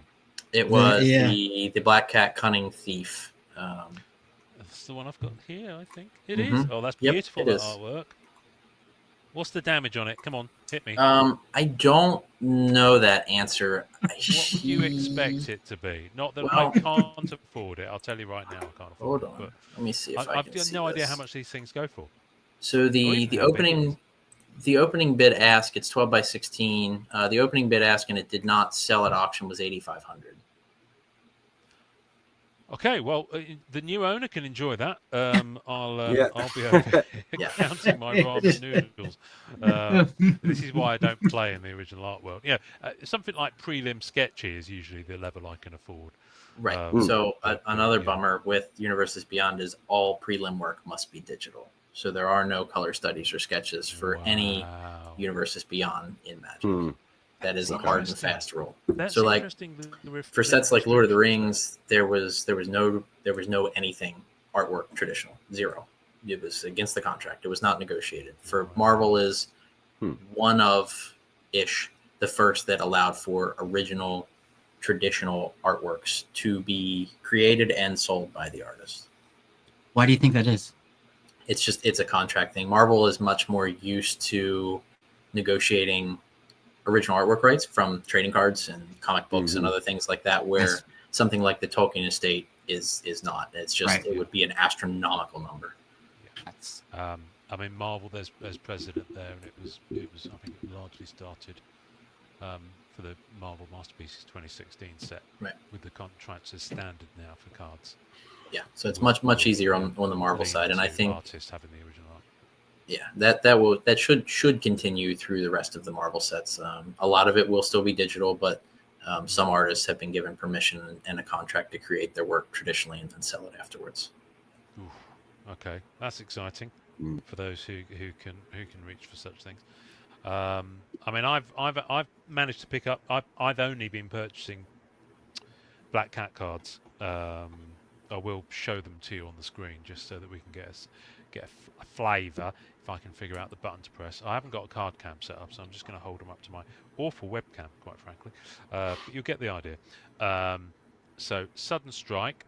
It was the Black Cat Cunning Thief. That's the one I've got here, I think. It is. Oh, that's Yep, beautiful, it that is. artwork. What's the damage on it? Come on, hit me. I don't know that answer. What would you expect it to be? Not that Well- I can't afford it. I'll tell you right now, I can't afford Hold it. on. But Let me see if I I've can got see no idea this. how much these things go for. So Or the even how big it is. the opening bid ask, it's 12 by 16. The opening bid ask, and it did not sell at auction, was 8,500. Okay, well, the new owner can enjoy that. I'll be Yeah. counting my ramen noodles. This is why I don't play in the original art world. Yeah, something like prelim sketchy is usually the level I can afford. Right. But, Another yeah. bummer with Universes Beyond is all prelim work must be digital. So there are no color studies or sketches for any Wow. Universes Beyond in Magic. That is a That's hard and interesting. fast rule. That's So, like, interesting. For sets like Lord of the Rings, there was no anything artwork traditional, zero. It was against the contract. It was not negotiated. For Marvel is one of the first that allowed for original traditional artworks to be created and sold by the artist. Why do you think that is? It's a contract thing. Marvel is much more used to negotiating original artwork rights from trading cards and comic books and other things like that, where something like the Tolkien estate is not. It's just it would be an astronomical number. That's Marvel, there's president there, and it was I think it largely started for the Marvel Masterpieces 2016 set, right, with the contracts as standard now for cards. Yeah, so it's much easier on the Marvel side, and I think artists having the original art. Yeah, that should continue through the rest of the Marvel sets. A lot of it will still be digital, but some artists have been given permission and a contract to create their work traditionally and then sell it afterwards. Ooh, okay, that's exciting for those who can reach for such things. I've managed to pick up. I've only been purchasing Black Cat cards. I will show them to you on the screen just so that we can get a flavour. If I can figure out the button to press. I haven't got a card cam set up, so I'm just going to hold them up to my awful webcam, quite frankly. But you'll get the idea. So, Sudden Strike.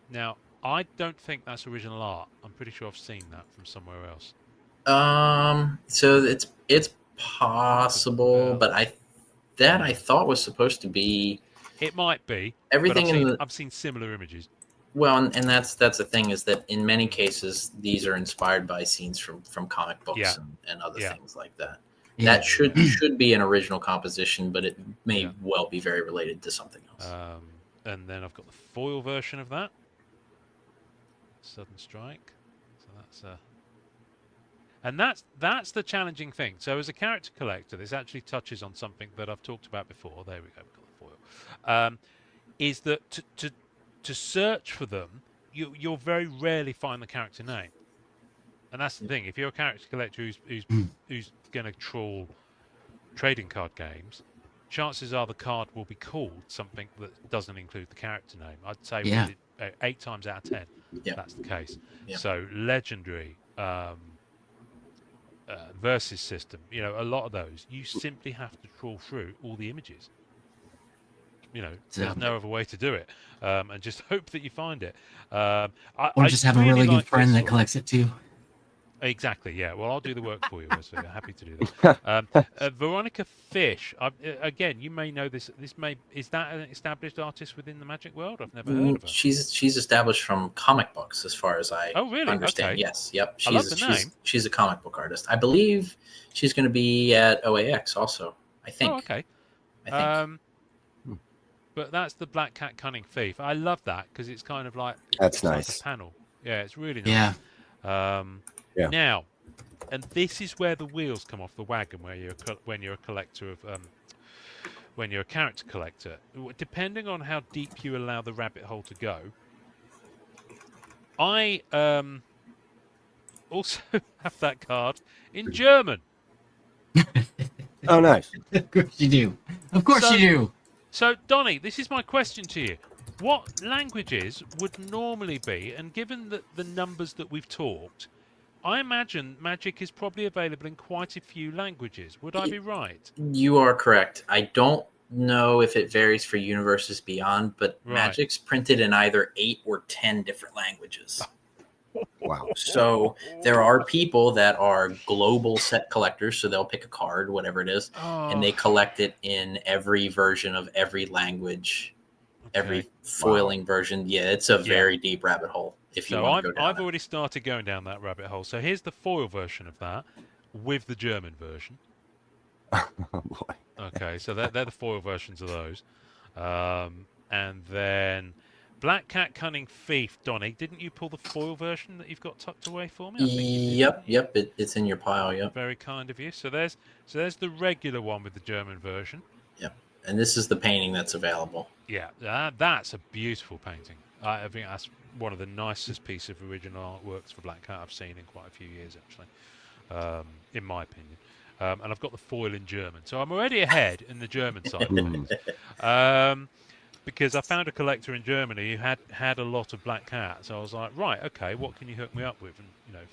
Now, I don't think that's original art. I'm pretty sure I've seen that from somewhere else. So it's possible, but I thought was supposed to be. It might be. Everything I've seen similar images. Well, and that's the thing, is that in many cases these are inspired by scenes from comic books and other things like that. Yeah. That should be an original composition, but it may well be very related to something else. And then I've got the foil version of that, Sudden Strike. So that's the challenging thing. So as a character collector, this actually touches on something that I've talked about before. There we go. We've got the foil. Is that to search for them, you'll very rarely find the character name, and that's the thing. If you're a character collector who's going to trawl trading card games, chances are the card will be called something that doesn't include the character name. I'd say 8 times out of 10, that's the case. Yeah. So legendary versus system, a lot of those you simply have to trawl through all the images. there's no other way to do it, and just hope that you find it. Or just have a really good friend that collects it too. Exactly, yeah. Well, I'll do the work for you, Wesley. I'm happy to do that. Veronica Fish, again, you may know this. Is that an established artist within the Magic world? I've never heard of her. She's established from comic books, as far as I understand. Okay. Yes, yep. I love the name. She's a comic book artist. I believe she's going to be at OAX also. I think. Oh, okay. I think. But that's the Black Cat Cunning Thief. I love that because it's kind of like That's like nice. a panel. Yeah, it's really nice. Yeah. Yeah. Now, and this is where the wheels come off the wagon when you're a collector of when you're a character collector. Depending on how deep you allow the rabbit hole to go, I also have that card in German. Oh, nice. Of course you do. Of course you do. So, Donny, this is my question to you. What languages would normally be, and given the numbers that we've talked, I imagine Magic is probably available in quite a few languages. Would I be right? You are correct. I don't know if it varies for Universes Beyond, but Magic's printed in either 8 or 10 different languages. Wow. So there are people that are global set collectors, so they'll pick a card, whatever it is, and they collect it in every version of every language, every foiling version. Yeah, it's a very deep rabbit hole. If you want to go down I've already started going down that rabbit hole. So here's the foil version of that with the German version. Oh, boy. Okay, so they're the foil versions of those. And then Black Cat Cunning Thief, Donny, didn't you pull the foil version that you've got tucked away for me? I think you did. Yep. It's in your pile. Yep. Very kind of you. So there's the regular one with the German version. Yep. And this is the painting that's available. Yeah, that's a beautiful painting. I think that's one of the nicest pieces of original artworks for Black Cat I've seen in quite a few years, actually, in my opinion. And I've got the foil in German, so I'm already ahead in the German side of things. Because I found a collector in Germany who had a lot of Black Cat, so I was like, right, okay, what can you hook me up with? And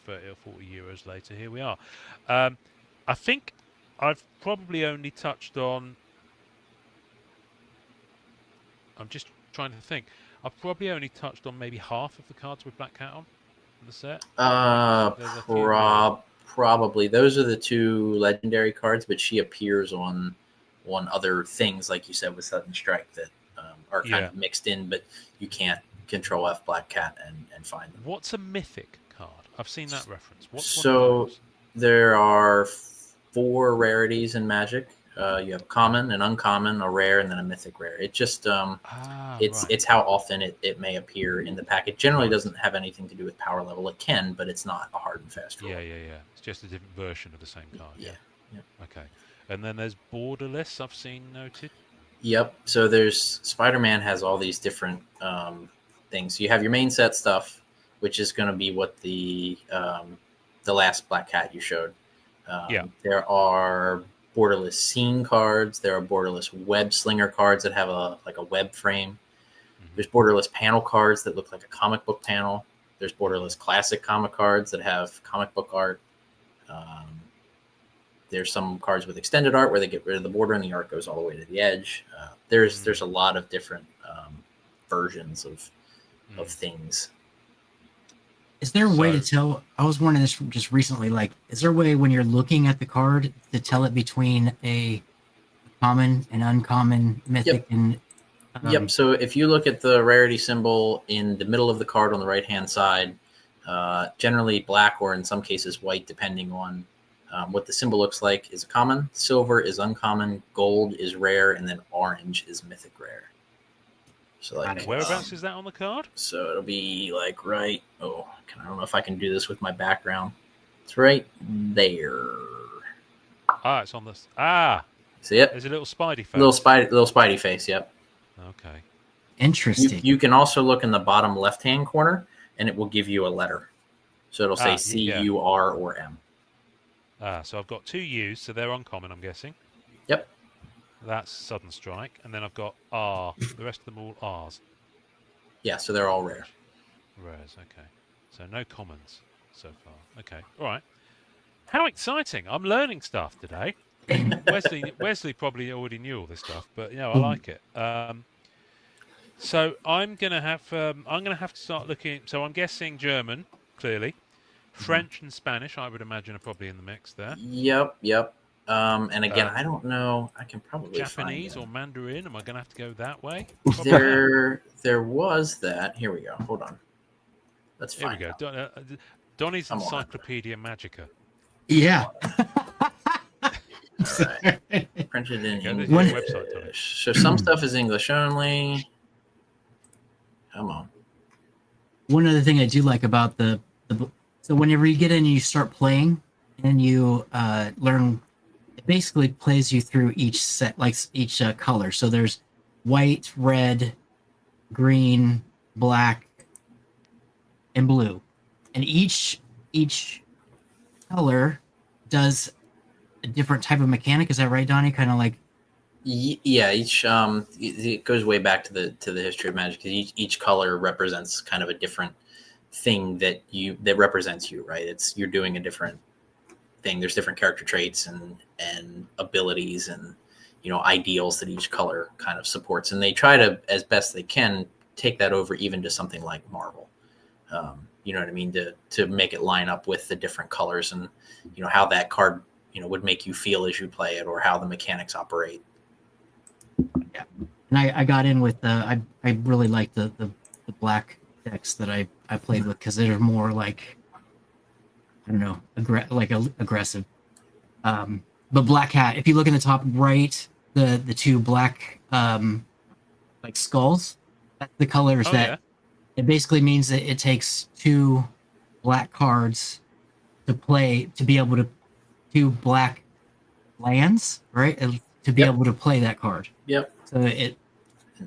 30 or 40 euros later, here we are. I think I've probably only touched on. I'm just trying to think. I've probably only touched on maybe half of the cards with Black Cat on the set. Probably. Those are the 2 legendary cards, but she appears on other things, like you said, with Sudden Strike that are kind of mixed in, but you can't Control F Black Cat and find them. What's a mythic card? I've seen that reference. So there are 4 rarities in Magic. You have common, an uncommon, a rare, and then a mythic rare. It just it's how often it may appear in the pack. It generally doesn't have anything to do with power level. It can, but it's not a hard and fast rule. Yeah. It's just a different version of the same card. Yeah. Okay. And then there's borderless. I've seen noted. Yep. So there's Spider-Man has all these different things. You have your main set stuff, which is going to be what the last Black Cat you showed. There are borderless scene cards. There are borderless web slinger cards that have a web frame. There's borderless panel cards that look like a comic book panel. There's borderless classic comic cards that have comic book art. There's some cards with extended art where they get rid of the border and the art goes all the way to the edge. There's a lot of different versions of things. Is there a way to tell? I was wondering this just recently. Like, is there a way when you're looking at the card to tell it between a common and uncommon, mythic, and Yep. So if you look at the rarity symbol in the middle of the card on the right-hand side, generally black or in some cases white, depending on what the symbol looks like, is a common. Silver is uncommon. Gold is rare, and then orange is mythic rare. So like, whereabouts is that on the card? So it'll be like right. I don't know if I can do this with my background. It's right there. It's on this. See it? There's a little spidey face. Little spidey face. Yep. Okay. Interesting. You can also look in the bottom left-hand corner, and it will give you a letter. So it'll say C, U, R, or M. So I've got 2 U's, so they're uncommon, I'm guessing. Yep. That's Sudden Strike. And then I've got R. The rest of them all R's. Yeah, so they're all rare. Rares, okay. So no commons so far. Okay, all right. How exciting. I'm learning stuff today. Wesley probably already knew all this stuff, but I like it. So I'm gonna have to start looking. So I'm guessing German, clearly, French and Spanish. I would imagine are probably in the mix there. Yep. And again, I Um, don't know. I can probably Japanese find or it. Mandarin? Am I gonna have to go that way? Probably not. There was that. Here we go. Hold on. Let's Here we find go. out. Donny's I'm on it. Encyclopedia Magica. Yeah. All right. Printed in Go to English. your website, Donny. So some stuff is English only. Come on. One other thing I do like about so whenever you get in and you start playing and you learn, it basically plays you through each set, like each color. So there's white, red, green, black, and blue, and each color does a different type of mechanic. Is that right, Donnie? Kind of like Yeah, each it goes way back to the history of Magic. Each color represents kind of a different thing that represents you, right? It's you're doing a different thing. There's different character traits and abilities and ideals that each color kind of supports, and they try to, as best they can, take that over even to something like Marvel. You know what I mean? To make it line up with the different colors and how that card would make you feel as you play it, or how the mechanics operate. yeah. And I got in with I really like the black decks that I played with because they're more like, I don't know, aggressive. But Black Hat, if you look in the top right, the two black like skulls, that's the colors Oh that yeah. it basically means that it takes two black cards to play to be able to two black lands, right? And to be Yep. able to play that card. Yep. So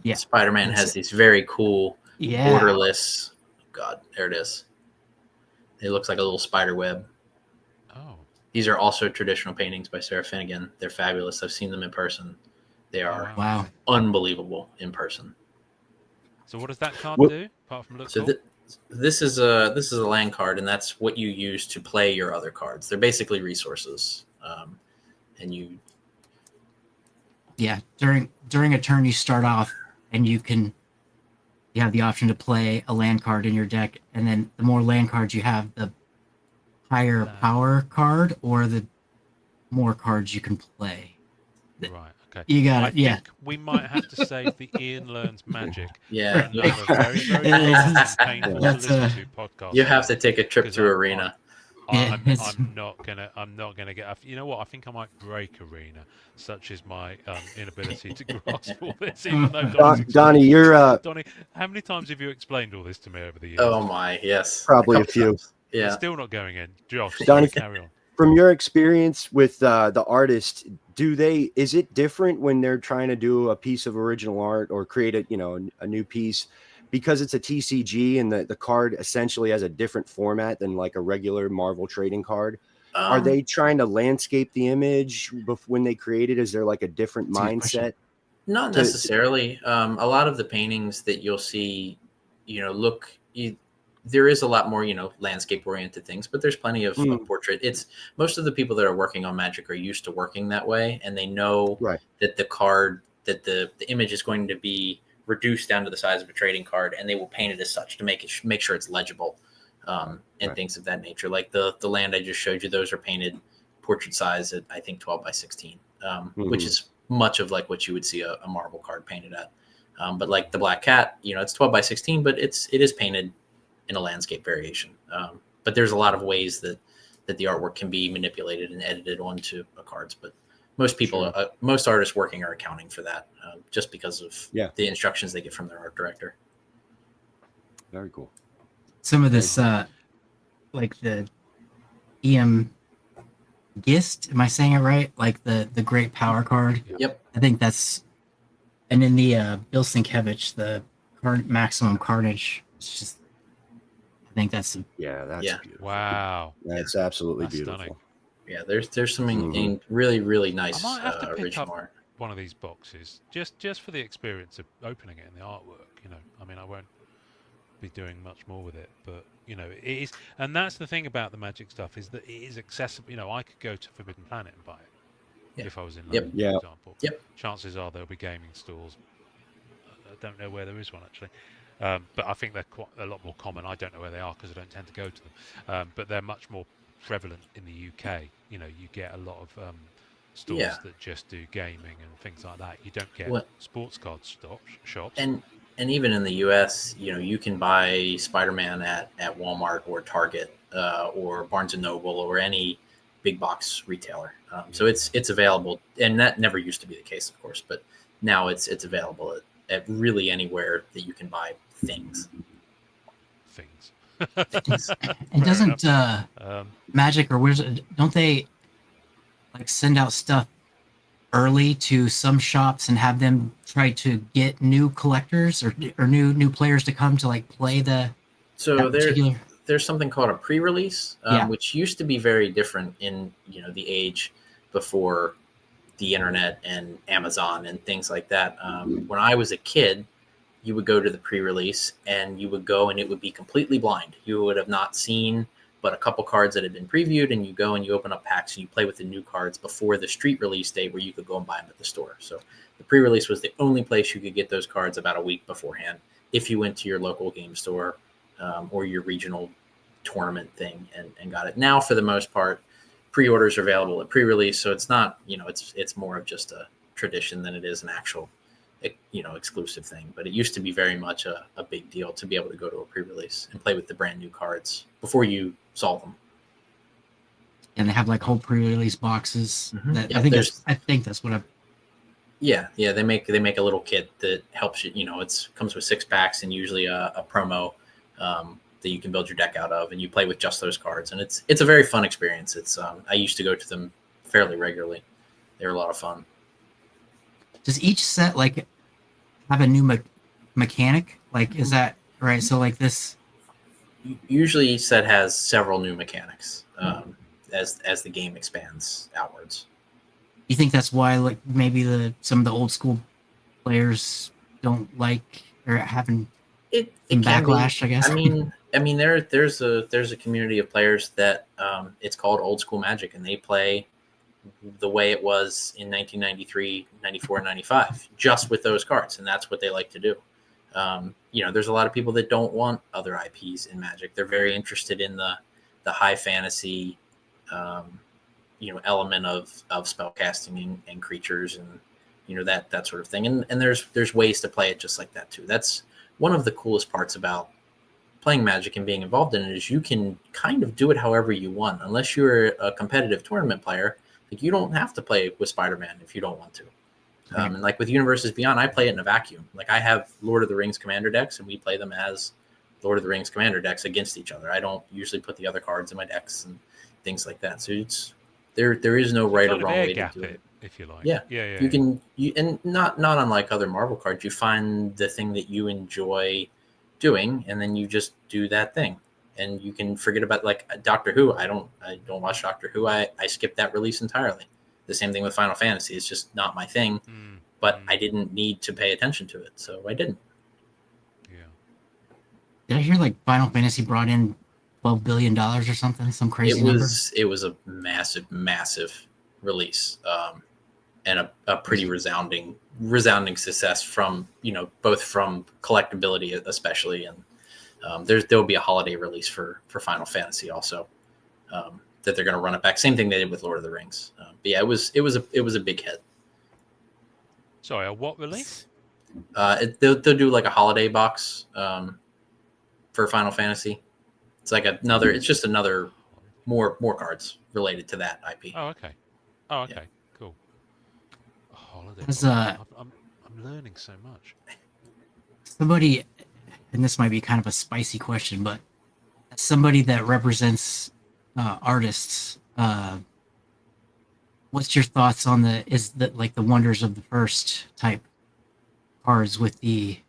yeah. Spider-Man has these very cool Yeah. borderless. God, there it is. It looks like a little spider web. Oh. These are also traditional paintings by Sarah Finnegan. They're fabulous. I've seen them in person. They are Wow. unbelievable in person. So what does that card What- do apart from look So cool? this is a land card, and that's what you use to play your other cards. They're basically resources, and you. Yeah. During a turn, you start off and you have the option to play a land card in your deck, and then the more land cards you have, the higher power card or the more cards you can play. Right. Okay. You got I it. Yeah. think we might have to save the Ian Learns Magic Yeah, for another very, very It long is- and painful to that's, listen to podcast. you have to take a trip Because through Arena. Yeah, it's- I'm not gonna get. You know what? I think I might break Arena. Such is my inability to grasp all this. Even though Donnie, you're Donny, how many times have you explained all this to me over the years? Oh my, yes, Probably a couple few. times. It's Yeah. still not going in. Josh, Donny, carry on. from your experience with the artist, is it different when they're trying to do a piece of original art or create a new piece, because it's a TCG and the card essentially has a different format than like a regular Marvel trading card? Are they trying to landscape the image when they create it? Is there like a different That's a good question. mindset? Not necessarily. A lot of the paintings that you'll see, there is a lot more, landscape oriented things, but there's plenty of portrait. It's most of the people that are working on Magic are used to working that way, and they know that the image is going to be reduced down to the size of a trading card, and they will paint it as such to make sure it's legible, and things of that nature. Like the land I just showed you, those are painted portrait size at I think 12 by 16, which is much of like what you would see a Marvel card painted at. But like the Black Cat, it's 12 by 16, but it is painted in a landscape variation. But there's a lot of ways that the artwork can be manipulated and edited onto cards. But most people, most artists working are accounting for that, just because of the instructions they get from their art director. Very cool. Some of this, like the EM Gist, am I saying it right? Like the great power card. Yep. I think that's, and in the Bill Sienkiewicz, the maximum carnage. It's just, I think that's beautiful. Wow. That's absolutely That's beautiful. stunning. Yeah, there's some really, really nice I might have to pick original up art. one of these boxes just for the experience of opening it and the artwork. I mean, I won't be doing much more with it, but it is, and that's the thing about the Magic stuff, is that it is accessible. I could go to Forbidden Planet and buy it if I was in London, for example. Yep. Chances are there'll be gaming stores don't know where there is one actually. But I think they're quite a lot more common. I don't know where they are because I don't tend to go to them. But they're much more prevalent in the UK. You know, you get a lot of stores Yeah. that just do gaming and things like that. You don't get What sports card shops. and even in the US, you know, you can buy Spider-Man at Walmart or Target or Barnes and Noble or any big box retailer. So it's available, and that never used to be the case, of course, but now it's available at really anywhere that you can buy things. And doesn't Um, Magic or Wizard, don't they like send out stuff early to some shops and have them try to get new collectors or new players to come to like play So that particular? there's something called a pre-release, Yeah. which used to be very different in, you know, the age before the internet and Amazon and things like that. When I was a kid, you would go to the pre-release and you would go and it would be completely blind. You would have not seen but a couple cards that had been previewed, and you go and you open up packs and you play with the new cards before the street release date where you could go and buy them at the store. So the pre-release was the only place you could get those cards about a week beforehand if you went to your local game store or your regional tournament thing and got it. Now, for the most part, pre-orders are available at pre-release, so it's not, you know, it's more of just a tradition than it is an actual, you know, exclusive thing. But it used to be very much a big deal to be able to go to a pre-release and play with the brand new cards before you saw them. And they have like whole pre-release boxes. That Yeah, I think that's what I. Yeah, they make a little kit that helps you. You know, it's comes with 6 packs and usually a promo that you can build your deck out of, and you play with just those cards. And it's a very fun experience. It's I used to go to them fairly regularly. They were a lot of fun. Does each set like have a new mechanic? Like, is that right? So like this. Usually each set has several new mechanics as the game expands outwards. You think that's why like maybe some of the old school players don't like or having it backlash, I guess? I mean there's a community of players that it's called Old School Magic, and they play the way it was in 1993, 94, 95, just with those cards, and that's what they like to do. You know, there's a lot of people that don't want other IPs in Magic. They're very interested in the high fantasy, you know, element of spellcasting and creatures and, you know, that sort of thing. And there's ways to play it just like that too. That's one of the coolest parts about playing Magic and being involved in it, is you can kind of do it however you want. Unless you're a competitive tournament player, like, you don't have to play with Spider-Man if you don't want to. And like with Universes Beyond, I play it in a vacuum. Like, I have Lord of the Rings Commander decks, and we play them as Lord of the Rings Commander decks against each other. I don't usually put the other cards in my decks and things like that. So it's there is no right or wrong way to do it, if you like. Yeah. You can and not unlike other Marvel cards, you find the thing that you enjoy doing, and then you just do that thing. And you can forget about, like, Doctor Who. I don't watch Doctor Who. I skipped that release entirely. The same thing with Final Fantasy. It's just not my thing. But I didn't need to pay attention to it, so I didn't. Yeah. Did I hear like Final Fantasy brought in $12 billion or something? Some crazy number? It was a massive release, and a pretty resounding success from, you know, both from collectability especially, and there'll be a holiday release for Final Fantasy also, that they're going to run it back. Same thing they did with Lord of the Rings. But yeah, it was a big hit. Sorry, a what release? They'll do like a holiday box for Final Fantasy. It's like it's just another more cards related to that IP. Oh, okay. Yeah. Cool. A holiday. I'm learning so much. Somebody, and this might be kind of a spicy question, but somebody that represents artists, what's your thoughts on the wonders of the first type cards with the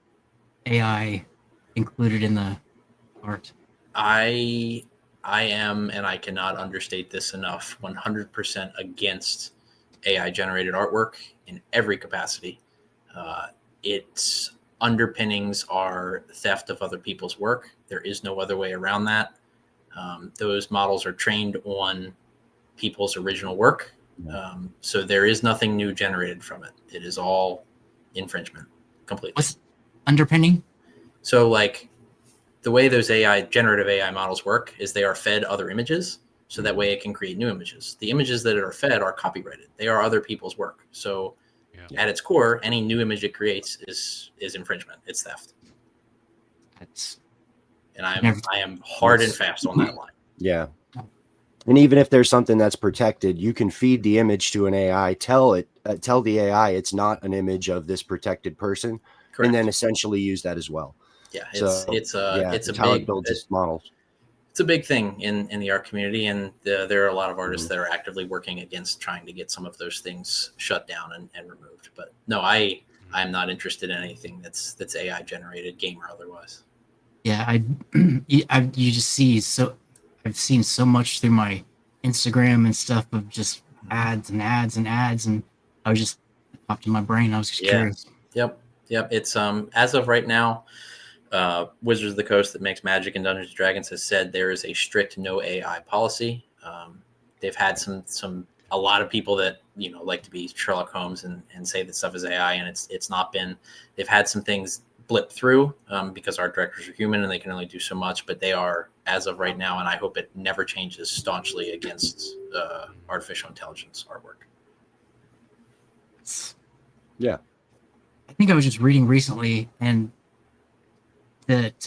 AI included in the art? I am, and I cannot understate this enough, 100% against AI generated artwork in every capacity. Its underpinnings are theft of other people's work. There is no other way around that. Those models are trained on people's original work. So there is nothing new generated from it. It is all infringement completely. underpinning? So like the way those generative AI models work is they are fed other images, so that way it can create new images. The images that are fed are copyrighted. They are other people's work. So at its core, any new image it creates is infringement. It's theft. And I am hard and fast on that line. Yeah. And even if there's something that's protected, you can feed the image to an AI, tell the AI it's not an image of this protected person, Correct. and then essentially use that as well. Yeah, it's a how big it builds its models. It's a big thing in the art community, and there are a lot of artists that are actively working against trying to get some of those things shut down and removed. But no, I'm not interested in anything that's AI generated, game or otherwise. Yeah, you just see I've seen so much through my Instagram and stuff of just ads and ads and ads, and I was just popped in my brain. I was just curious. Yep. It's as of right now, Wizards of the Coast that makes Magic and Dungeons and Dragons has said there is a strict no AI policy. They've had a lot of people that like to be Sherlock Holmes and say that stuff is AI, and it's not been. They've had some things blip through because art directors are human and they can only do so much, but they are, as of right now, and I hope it never changes, staunchly against artificial intelligence artwork. Yeah. I think I was just reading recently and that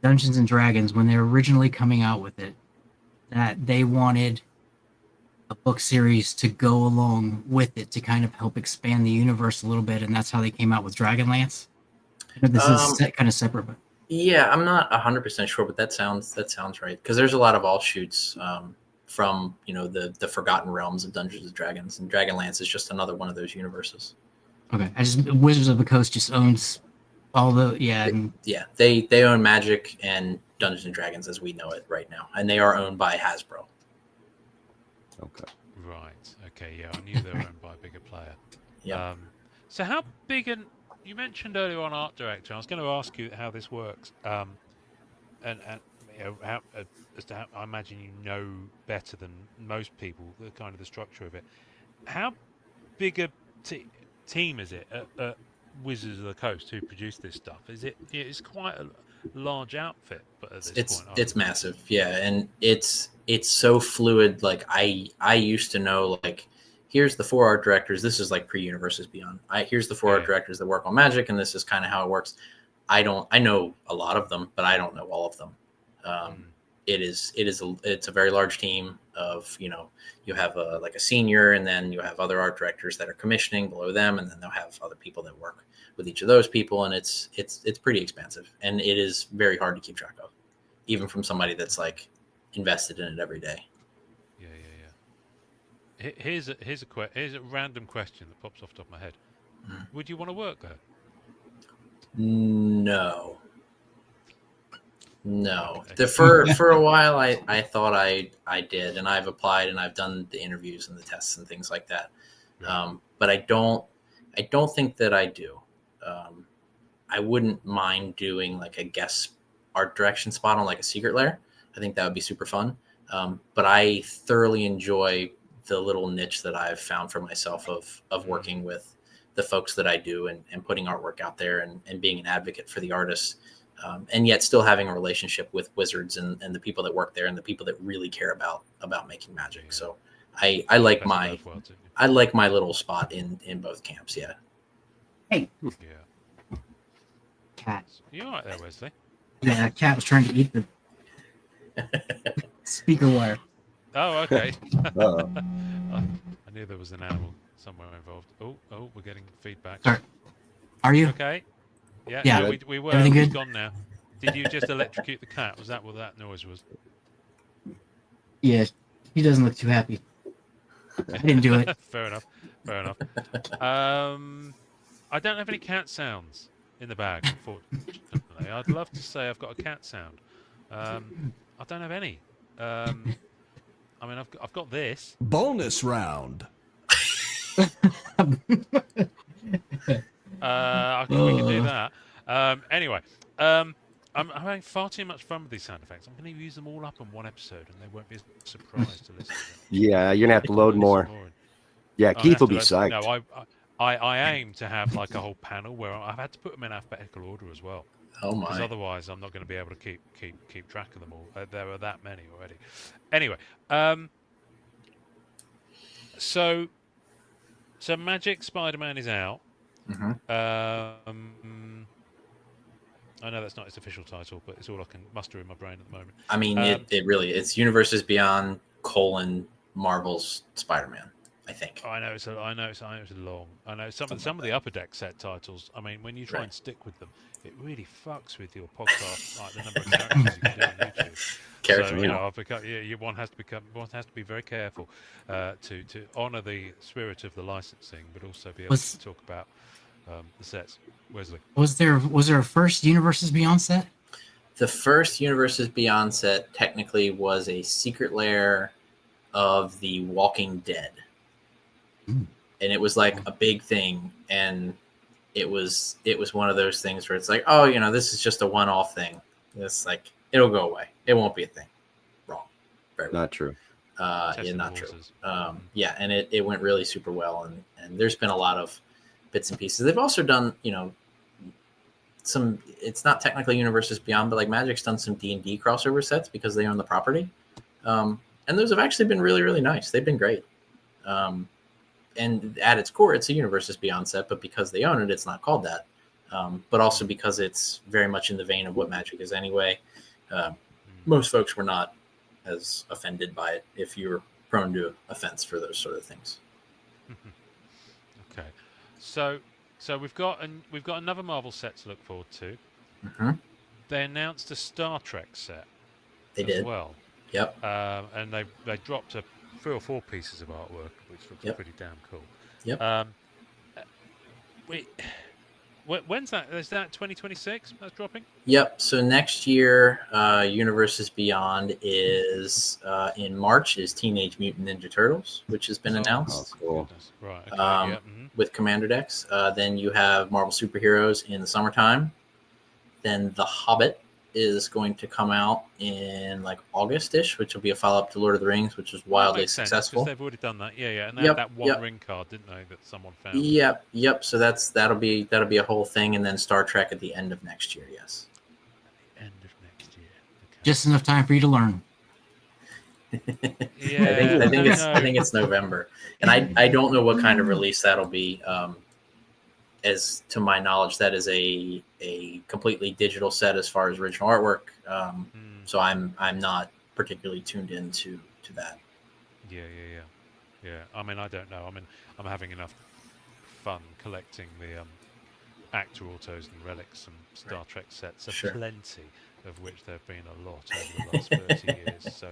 Dungeons and Dragons, when they were originally coming out with it, that they wanted a book series to go along with it to kind of help expand the universe a little bit, and that's how they came out with Dragonlance. I know this is kind of separate, but yeah, I'm not 100% sure, but that sounds right, because there's a lot of offshoots from the Forgotten Realms of Dungeons and Dragons, and Dragonlance is just another one of those universes. Okay, Wizards of the Coast just owns all the they own Magic and Dungeons and Dragons as we know it right now, and they are owned by Hasbro. Okay. Right. Okay. Yeah, I knew they were owned by a bigger player. Yeah. So how big you mentioned earlier on art director. I was going to ask you how this works. And how as to how I imagine you know better than most people the kind of the structure of it. How big a team is it at Wizards of the Coast who produce this stuff? It's quite a large outfit, but at this point it's massive, and it's so fluid. Like I used to know, like, here's the 4 art directors. This is like pre-Universes Beyond. Here's the 4 art directors that work on Magic, and this is kind of how it works. I know a lot of them, but I don't know all of them. It's a very large team of, you have a senior, and then you have other art directors that are commissioning below them, and then they'll have other people that work with each of those people, and it's pretty expansive, and it is very hard to keep track of, even from somebody that's like invested in it every day. Here's a random question that pops off the top of my head. Would you want to work there? No. For a while I thought I did, and I've applied and I've done the interviews and the tests and things like that. But I don't think that I do. I wouldn't mind doing like a guest art direction spot on like a Secret Lair. I think that would be super fun. But I thoroughly enjoy the little niche that I've found for myself of working with the folks that I do and putting artwork out there and being an advocate for the artists. And yet still having a relationship with Wizards and the people that work there and the people that really care about making Magic. So I like my little spot in both camps. Yeah. Hey. Yeah. Cat. You all right there, Wesley? Yeah, Cat was trying to eat the speaker wire. Oh, okay. I knew there was an animal somewhere involved. Oh, we're getting feedback. Sorry. Are you? Okay. Yeah. Yeah. We were. Everything It's good? gone now. Did you just electrocute the cat? Was that what that noise was? Yeah, he doesn't look too happy. I didn't do it. Fair enough. I don't have any cat sounds in the bag, unfortunately. I'd love to say I've got a cat sound. I don't have any. I mean, I've got this. Bonus round. We can do that. Anyway, I'm having far too much fun with these sound effects. I'm going to use them all up in one episode, and they won't be a surprise to listen to them. Yeah, you're gonna have to load more. Yeah, Keith will be psyched. No, I aim to have like a whole panel where I've had to put them in alphabetical order as well, Oh because my. otherwise I'm not going to be able to keep track of them all. There are that many already. Anyway, so Magic Spider-Man is out. Hmm. I know that's not its official title, but it's all I can muster in my brain at the moment. I mean, it really, it's Universes Beyond Marvel's Spider-Man, I think. I know it's long. I know some of the Upper Deck set titles. I mean, when you try and stick with them, it really fucks with your podcast, like the number of characters you can do on YouTube. Character So limit. I've become, one has to be very careful to honour the spirit of the licensing, but also be able to talk about the sets. Wesley, Was there a first Universes Beyond set? The first Universes Beyond set technically was a secret lair of the Walking Dead. Mm. And it was like a big thing, and it was one of those things where it's like, oh, this is just a one-off thing. It's like, it'll go away. It won't be a thing. Wrong. Very wrong. Not true. Yeah, not true. Yeah, and it went really super well, and there's been a lot of bits and pieces. They've also done, some, it's not technically Universes Beyond, but like Magic's done some D&D crossover sets because they own the property. And those have actually been really, really nice. They've been great. And at its core, it's a Universes Beyond set, but because they own it, it's not called that. But also because it's very much in the vein of what Magic is anyway. Most folks were not as offended by it if you're prone to offense for those sort of things. Okay, so we've got another Marvel set to look forward to. Mm-hmm. They announced a Star Trek set. They as did. Well. Yep. And they dropped 3 or 4 pieces of artwork, which looks pretty damn cool. Yep. When's that? Is that 2026? That's dropping. Yep. So next year, Universes Beyond is in March. Is Teenage Mutant Ninja Turtles, which has been announced. Oh, cool. Goodness. Right. Okay. With Commander decks. Then you have Marvel Superheroes in the summertime. Then The Hobbit is going to come out in like August-ish, which will be a follow-up to Lord of the Rings, which was wildly successful. They've already done that. Yeah. And they had that one ring card, didn't they, that someone found? Yep. So that'll be a whole thing, and then Star Trek at the end of next year. Yes. At the end of next year. Okay. Just enough time for you to learn. Yeah. I think it's November, and I don't know what kind of release that'll be. As to my knowledge, that is a completely digital set as far as original artwork. So I'm not particularly tuned into that. Yeah. I mean, I don't know. I mean, I'm having enough fun collecting the actor autos and relics and Star Trek sets. Plenty of which there have been a lot over the last 30 years. So,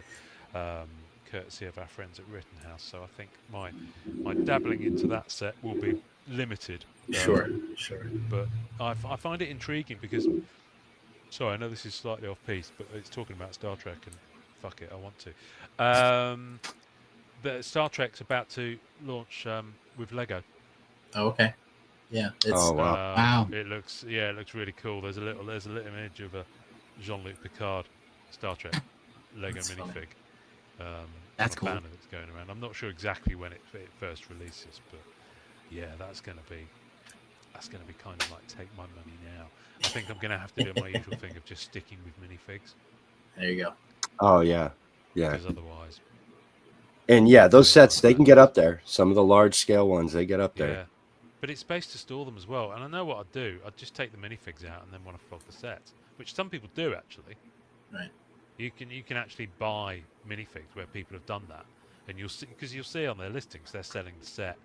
courtesy of our friends at Rittenhouse. So I think my dabbling into that set will be limited. Sure. But I find it intriguing because, sorry, I know this is slightly off piece, but it's talking about Star Trek, and fuck it, I want to. The Star Trek's about to launch with Lego. Oh, okay. Yeah. Oh, wow. Wow. It looks really cool. There's a little image of a Jean-Luc Picard Star Trek Lego minifig. That's cool. Banner that's going around. I'm not sure exactly when it first releases, but yeah, that's going to be kind of like take my money now. I think I'm going to have to do my usual thing of just sticking with minifigs. There you go. Oh yeah. Because otherwise. And yeah, those sets, they can get up there. Some of the large scale ones, they get up there. Yeah. But it's space to store them as well. And I know what I'd do. I'd just take the minifigs out and then want to flog the sets, which some people do actually. Right. You can actually buy minifigs where people have done that, and you'll see on their listings they're selling the set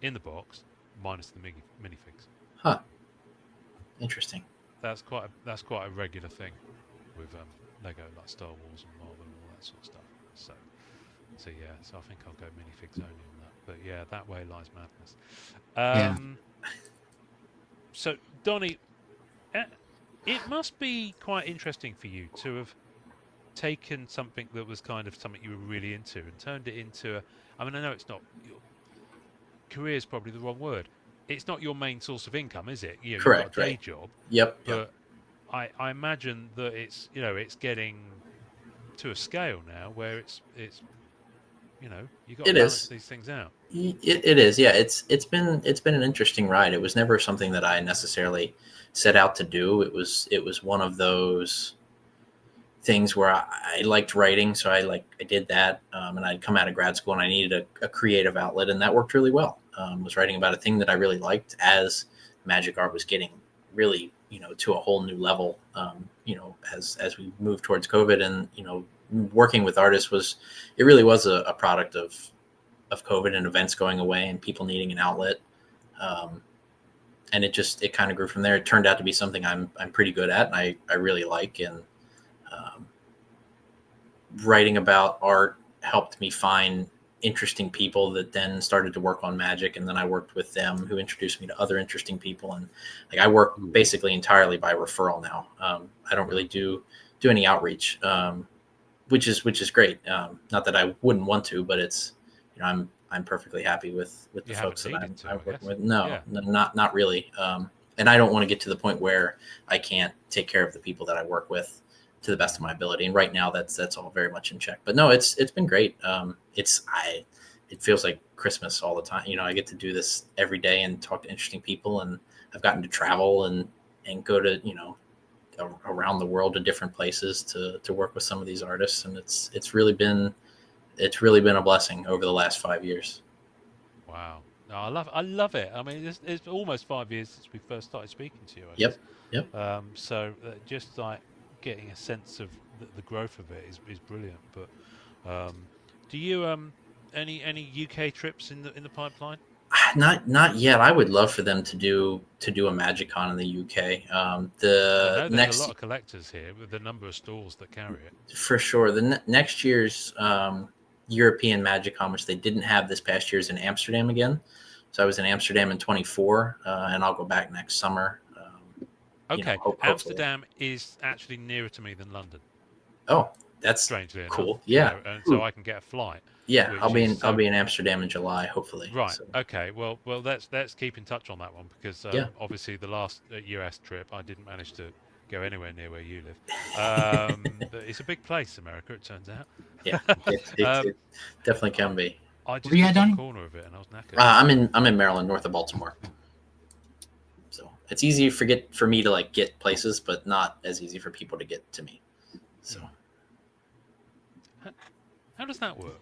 in the box minus the minifigs. Huh. Interesting. That's quite a regular thing with Lego, like Star Wars and Marvel and all that sort of stuff. So yeah. So I think I'll go minifigs only on that. But yeah, that way lies madness. So Donny, it must be quite interesting for you to have taken something that was kind of something you were really into and turned it into I know it's not your career is probably the wrong word. It's not your main source of income, is it? Correct. You've got a day job. Yep. But I imagine that it's getting to a scale now where it's You got to It balance is. these things out. It is. Yeah. It's been an interesting ride. It was never something that I necessarily set out to do. It was one of those things where I liked writing, so I did that, and I'd come out of grad school and I needed a creative outlet, and that worked really well. Was writing about a thing that I really liked as magic art was getting really to a whole new level. As we moved towards COVID, and working with artists really was a product of COVID and events going away and people needing an outlet. And it kind of grew from there. It turned out to be something I'm pretty good at, and I really like. And writing about art helped me find interesting people that then started to work on magic, and then I worked with them, who introduced me to other interesting people. And I work basically entirely by referral now. I don't really do any outreach, which is great. Not that I wouldn't want to, but it's I'm perfectly happy with the folks that I'm working with. No, not really. And I don't want to get to the point where I can't take care of the people that I work with to the best of my ability. And right now that's all very much in check. But no, it's been great. It feels like Christmas all the time. I get to do this every day and talk to interesting people, and I've gotten to travel and go to around the world to different places to work with some of these artists, and it's really been a blessing over the last 5 years. Wow. No, I love it. I mean, it's almost 5 years since we first started speaking to you. I Yep. guess. So just like getting a sense of the growth of it is brilliant. But do you any UK trips in the pipeline? Not yet. I would love for them to do a MagicCon in the UK. I know there's next a lot of collectors here with the number of stalls that carry it. for sure. The next year's European MagicCon, which they didn't have this past year, is in Amsterdam again. So I was in Amsterdam in 24, and I'll go back next summer. Okay, Amsterdam is actually nearer to me than London. Oh, that's strangely cool. enough. Yeah, and so I can get a flight. Yeah, I'll be in Amsterdam in July, hopefully. Right. So. Okay. Well, let's keep in touch on that one, because obviously the last US trip I didn't manage to go anywhere near where you live. But it's a big place, America. It turns out. Yeah, it definitely can be. I just did one corner of it, and I was knackered. I'm in Maryland, north of Baltimore. So it's easy for me to get places, but not as easy for people to get to me. So how does that work?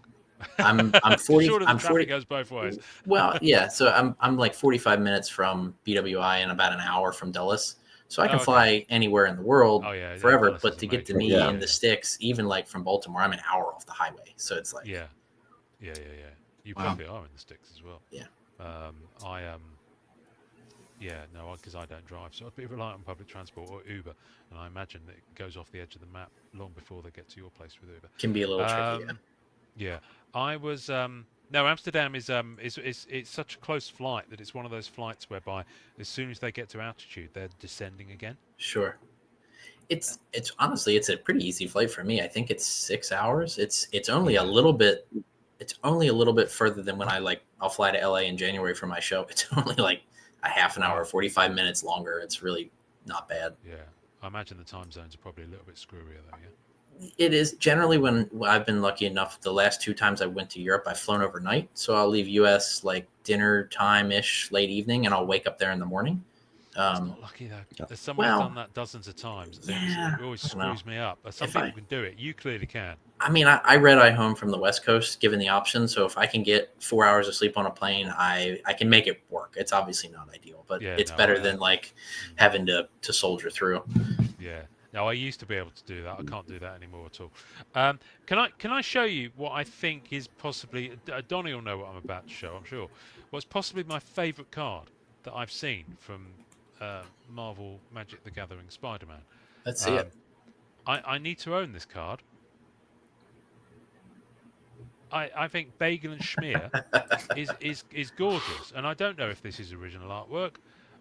I'm 40. Sure, I'm 40. Goes both ways. Well, yeah. So I'm 45 minutes from BWI and about an hour from Dulles. So I can fly anywhere in the world forever. But to get to me in the sticks, even from Baltimore, I'm an hour off the highway. So it's yeah. You probably are in the sticks as well. Yeah. Because I don't drive, so I'd be reliant on public transport or Uber, and I imagine that it goes off the edge of the map long before they get to your place with Uber. Can be a little tricky. Yeah, I was. No, Amsterdam is it's such a close flight that it's one of those flights whereby as soon as they get to altitude, they're descending again. Sure. It's honestly it's a pretty easy flight for me. I think it's 6 hours. It's only a little bit. It's only a little bit further than when I'll fly to LA in January for my show. It's only a half an hour, 45 minutes longer. It's really not bad. Yeah, I imagine the time zones are probably a little bit screwier though. Yeah. It is generally when I've been lucky enough. The last 2 times I went to Europe, I've flown overnight. So I'll leave US dinner time ish, late evening, and I'll wake up there in the morning. It's not lucky though. There's someone who's done that dozens of times. It always screws me up. Some people can do it. You clearly can. I mean, I red eye home from the West Coast, given the option. So if I can get 4 hours of sleep on a plane, I can make it work. It's obviously not ideal, but it's better than having to soldier through. Yeah. No, I used to be able to do that. I can't do that anymore at all. Can I show you what I think is possibly Donny will know what I'm about to show, I'm sure. What's possibly my favourite card that I've seen from Marvel Magic the Gathering Spider-Man. Let's see it. I need to own this card. I think Bagel and Schmear is gorgeous, and I don't know if this is original artwork,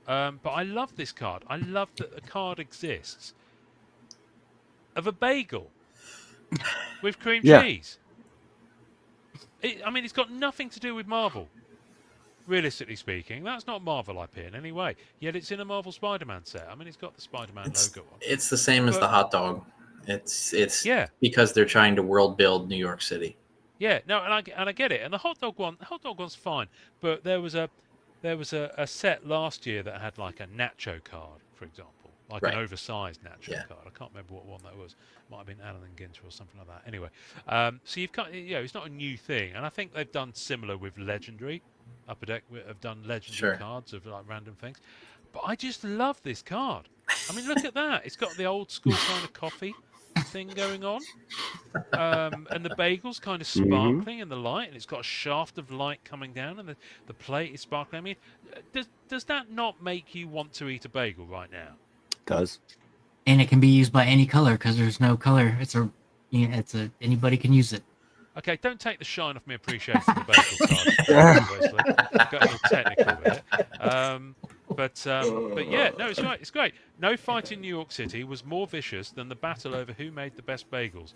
but I love this card. I love that the card exists of a bagel with cream cheese. It's got nothing to do with Marvel. Realistically speaking, that's not Marvel IP in any way. Yet it's in a Marvel Spider-Man set. It's got the Spider-Man logo on. It's the same as the hot dog. It's because they're trying to world build New York City. Yeah, no, and I get it. And the hot dog one's fine. But there was a set last year that had like a nacho card, for example, like an Right. oversized nacho Yeah. card. I can't remember what one that was. Might have been Allen and Ginter or something like that. Anyway, so you've got, it's not a new thing, and I think they've done similar with Legendary. Upper Deck have done legendary Sure. cards of like random things. But I just love this card. I mean, look at that. It's got the old school kind of coffee thing going on. And the bagel's kind of Mhm. sparkling in the light, and it's got a shaft of light coming down, and the plate is sparkling. I mean, does that not make you want to eat a bagel right now? Does. And it can be used by any color because there's no color. Anybody can use it. Okay, don't take the shine off me appreciating the bagel card. Obviously, got a little technical with it. But yeah, no, it's right. It's great. No fight in New York City was more vicious than the battle over who made the best bagels.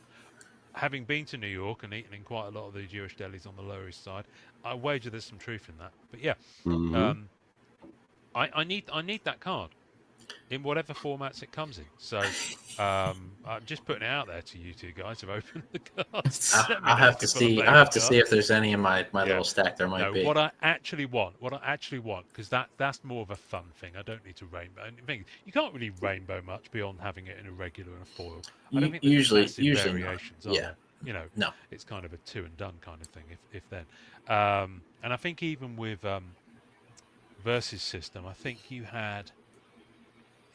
Having been to New York and eaten in quite a lot of the Jewish delis on the Lower East Side, I wager there's some truth in that. But yeah, Mhm. I need that card in whatever formats it comes in. So I'm just putting it out there to you two guys who've opened the cards. Let me I'll know have if to you've got a see. bagel I'll have to card. see if there's any in my Yeah. little stack. There might No, be. what I actually want, because that's more of a fun thing. I don't need to rainbow. And the thing is, you can't really rainbow much beyond having it in a regular and a foil. I don't think there's Usually massive not. variations, are Yeah. there? You know, No. it's kind of a two and done kind of thing, if then. And I think even with Versus System, I think you had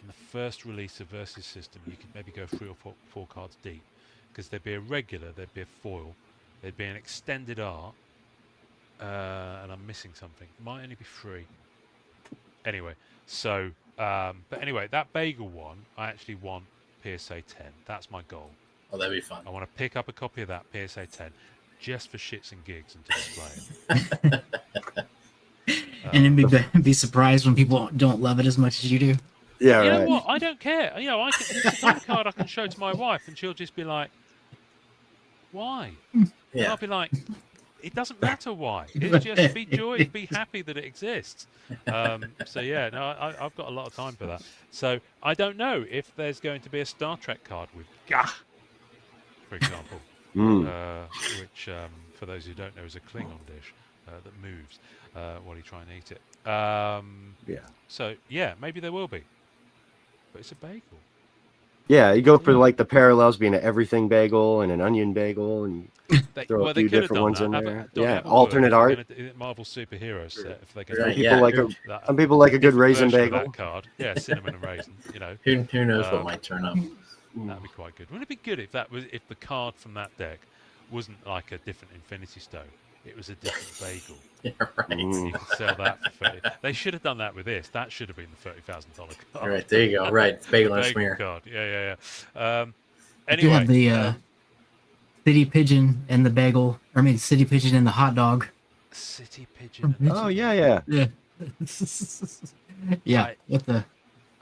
in the first release of Versus System, you could maybe go 3 or 4 cards deep, because there'd be a regular, there'd be a foil, there'd be an extended art, and I'm missing something. It might only be 3. Anyway, so but anyway, that bagel one, I actually want PSA 10. That's my goal. Oh, that'd be fun. I want to pick up a copy of that PSA 10 just for shits and gigs and to display it. And then be surprised when people don't love it as much as you do. Yeah, You right. know what? I don't care. It's the kind of card I can show to my wife, and she'll just be like, "Why?" And Yeah. I'll be like, "It doesn't matter why. It's just be happy that it exists." So yeah, no, I've got a lot of time for that. So I don't know if there's going to be a Star Trek card with Gah, for example, which for those who don't know is a Klingon dish that moves while you try and eat it. Yeah. So yeah, maybe there will be, but it's a bagel. Yeah, you go for like the parallels being an everything bagel and an onion bagel, and throw a They few could have different done ones that. in Have there. a- Donny, Yeah, have a alternate look art. if they're gonna- Marvel superhero set. If they're going Right, to People like that, some people like a good different raisin version of bagel. that card, yeah, cinnamon and raisin. You know, Who knows what Um, might turn up? that'd be quite good. Wouldn't it be good if the card from that deck wasn't like a different Infinity Stone? It was a different bagel. Yeah, right. Mm. You could sell that for 30. They should have done that with this. That should have been the $30,000 card. All right, there you go. Right, bagel and Bagel smear. card. Yeah. You Anyway, have the city pigeon and the bagel, city pigeon and the hot dog. City Pigeon. And Oh yeah. Yeah. Yeah. I- With the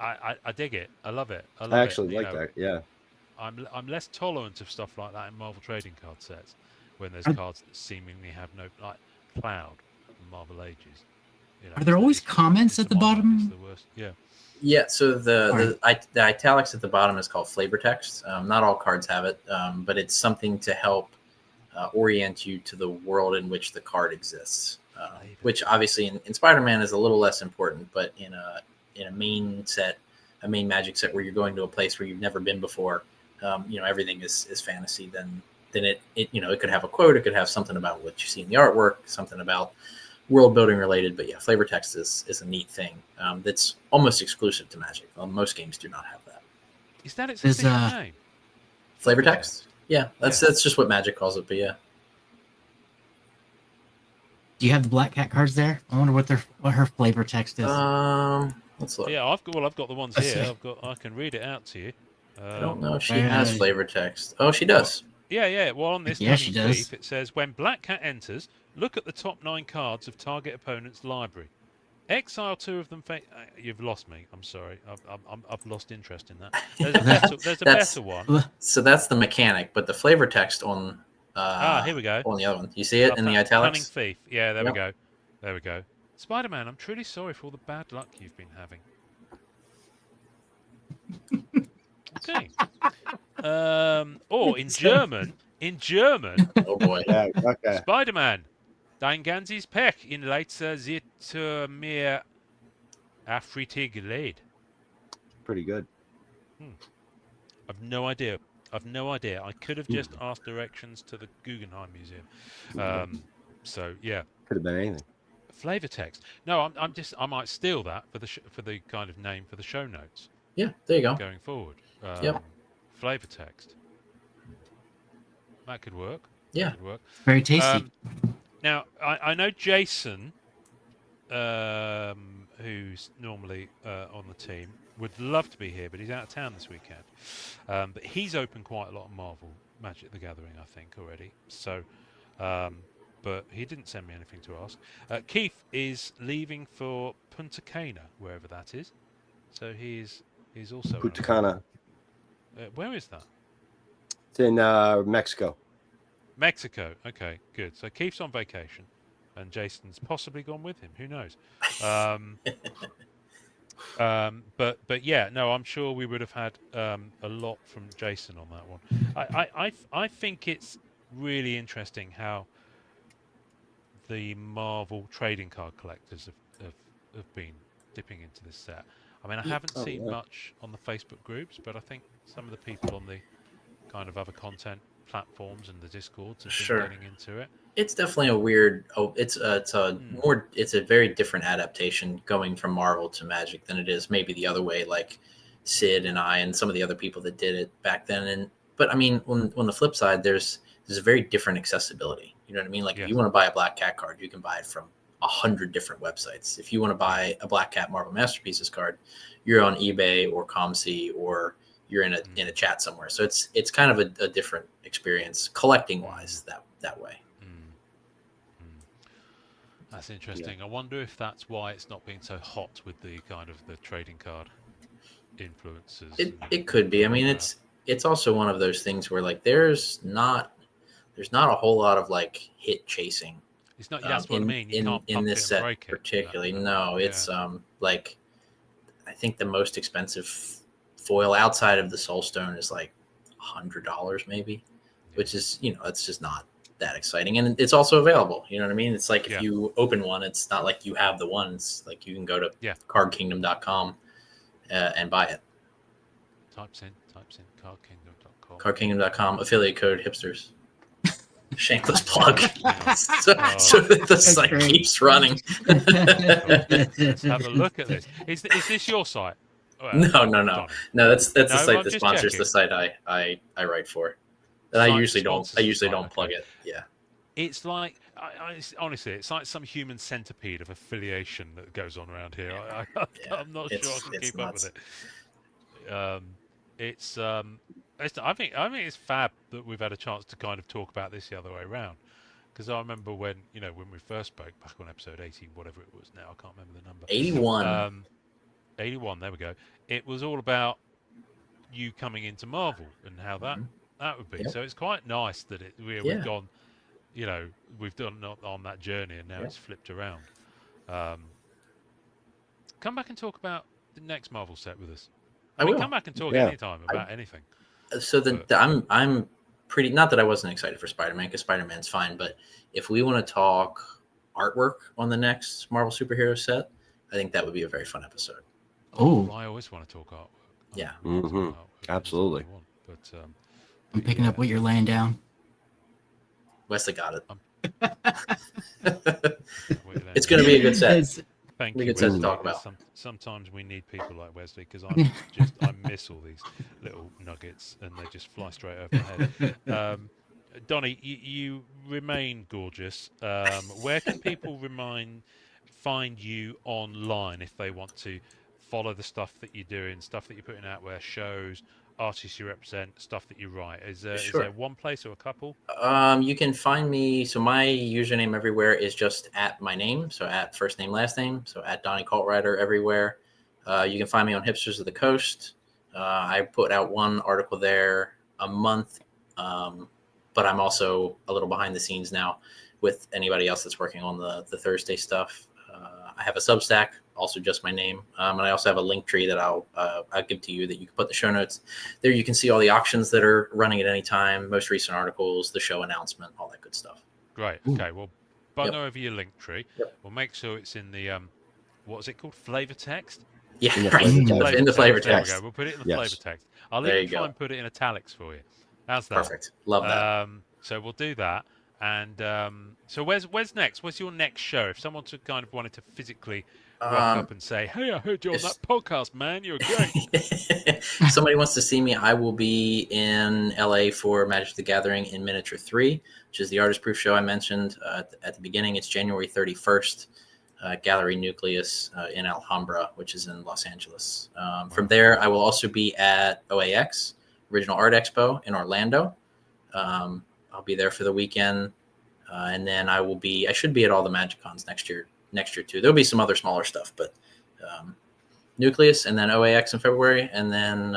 I dig it. I love it. I actually like that. Yeah. I'm less tolerant of stuff like that in Marvel trading card sets when there's cards that seemingly have no, like Cloud from Marvel Ages. You know, Are there always it's the- comments it's at the one that is bottom? the worst. Yeah. Yeah, so the italics at the bottom is called flavor text. Not all cards have it, but it's something to help orient you to the world in which the card exists. Which obviously in Spider-Man is a little less important, but in a main set, a main Magic set where you're going to a place where you've never been before, everything is fantasy. Then it could have a quote, it could have something about what you see in the artwork, something about world building related. But yeah, flavor text is a neat thing that's almost exclusive to Magic. Well, most games do not have that. Is that its Is, official name? Flavor text? Yeah, that's just what Magic calls it. But yeah. Do you have the Black Cat cards there? I wonder what her flavor text is. Let's look. Yeah, I've got the ones here. I can read it out to you. I don't know if she Right. has flavor text. Oh, she does. Yeah. Well, on this Yeah, she Dungeon does. Thief, it says when Black Cat enters, look at the top 9 cards of target opponent's library. Exile 2 of them. You've lost me. I'm sorry. I've lost interest in that. There's a better one. So that's the mechanic, but the flavor text on Here we go. on the other one. You see it in the Cunning italics? Thief. Yeah, there Yep. we go. Spider-Man, I'm truly sorry for all the bad luck you've been having. Okay. Or in German, In German, Oh boy. Yeah, okay. Spider-Man, dein ganzes Pech in Leitzer sieht mir afritig leid. Pretty good. I've no idea. I could have just asked directions to the Guggenheim Museum. So yeah, Could have been anything. flavor text. No, I might steal that for the kind of name for the show notes Yeah, there you go. going forward. Yep. Flavor text. That could work. Yeah. That could work. Very tasty. Now I know Jason, who's normally on the team, would love to be here, but he's out of town this weekend. But he's opened quite a lot of Marvel Magic the Gathering, I think, already. So, but he didn't send me anything to ask. Keith is leaving for Punta Cana, wherever that is. So he's also Punta Cana. where is that? It's in Mexico. Mexico. Okay, good. So Keith's on vacation, and Jason's possibly gone with him. Who knows? But yeah, no, I'm sure we would have had a lot from Jason on that one. I think it's really interesting how the Marvel trading card collectors have been dipping into this set. I mean, I haven't seen much on the Facebook groups, but I think some of the people on the kind of other content platforms and the Discords have been getting into it. It's definitely a weird. It's a very different adaptation going from Marvel to Magic than it is maybe the other way, like Sid and I and some of the other people that did it back then. But I mean, on the flip side, there's a very different accessibility. You know what I mean? Like if you want to buy a Black Cat card, you can buy it from 100 different websites. If you want to buy a Black Cat Marvel Masterpieces card, you're on eBay or ComC or you're in a chat somewhere. So it's kind of a different experience collecting wise that way. That's interesting. I wonder if that's why it's not being so hot with the kind of the trading card influences. It could be. I mean, it's also one of those things where like there's not a whole lot of like hit chasing. It's not. That's what I mean. You can't in this set break particularly. It's like I think the most expensive foil outside of the Soulstone is like $100 maybe, which is it's just not that exciting, and it's also available. You know what I mean? It's like if you open one, it's not like you have the ones. Like you can go to cardkingdom.com and buy it. Types in cardkingdom.com. Cardkingdom.com, affiliate code hipsters. Shameless plug. so that the site keeps running. Let's have a look at this. Is this your site? No. That's the site that sponsors the site I write for. And I usually don't plug it. Yeah. It's like honestly, it's like some human centipede of affiliation that goes on around here. I'm not sure I can keep up with it. I think it's fab that we've had a chance to kind of talk about this the other way around. Because I remember when we first spoke back on episode 80, whatever it was now, I can't remember the number. 81. 81, there we go. It was all about you coming into Marvel and how that would be. Yep. So it's quite nice that we've gone, we've done on that journey and now it's flipped around. Come back and talk about the next Marvel set with us. I mean, come back and talk anytime about anything. So I'm pretty, not that I wasn't excited for Spider-Man because Spider-Man's fine, but if we want to talk artwork on the next Marvel superhero set, I think that would be a very fun episode. Oh, I always want to talk artwork. Yeah. Absolutely. But I'm picking up what you're laying down. Wesley got it. It's going to be a good set. Thank you. Good set to talk about. Sometimes we need people like Wesley because I miss all these little nuggets and they just fly straight over my head. Donny, you remain gorgeous. Where can people find you online if they want to follow the stuff that you're doing, stuff that you're putting out, where shows, artists you represent, stuff that you write? Is there one place or a couple? You can find me. So my username everywhere is just at my name. So at first name, last name. So at Donny Caltrider everywhere. You can find me on Hipsters of the Coast. I put out one article there a month. But I'm also a little behind the scenes now with anybody else that's working on the Thursday stuff. I have a Substack also just my name. And I also have a link tree that I'll give to you that you can put the show notes. There you can see all the auctions that are running at any time, most recent articles, the show announcement, all that good stuff. Great. Okay. Well, bung over your link tree. Yep. We'll make sure it's in the what is it called? Flavor text. Yeah, In the right. flavor In the flavor There we text. go. We'll put it in the Yes. flavor text. I'll There even you try go. and put it in italics for you. How's that? Perfect. Love that. So we'll do that. And so where's next? What's your next show? If someone kind of wanted to physically rock up and say, "Hey, I heard you on that podcast, man. You're great." If somebody wants to see me, I will be in LA for Magic the Gathering in Miniature 3, which is the artist proof show I mentioned at the beginning. It's January 31st. Gallery Nucleus in Alhambra, which is in Los Angeles. From there, I will also be at OAX, Original Art Expo in Orlando. I'll be there for the weekend. And then I should be at all the Magic Cons next year too. There'll be some other smaller stuff, but Nucleus and then OAX in February. And then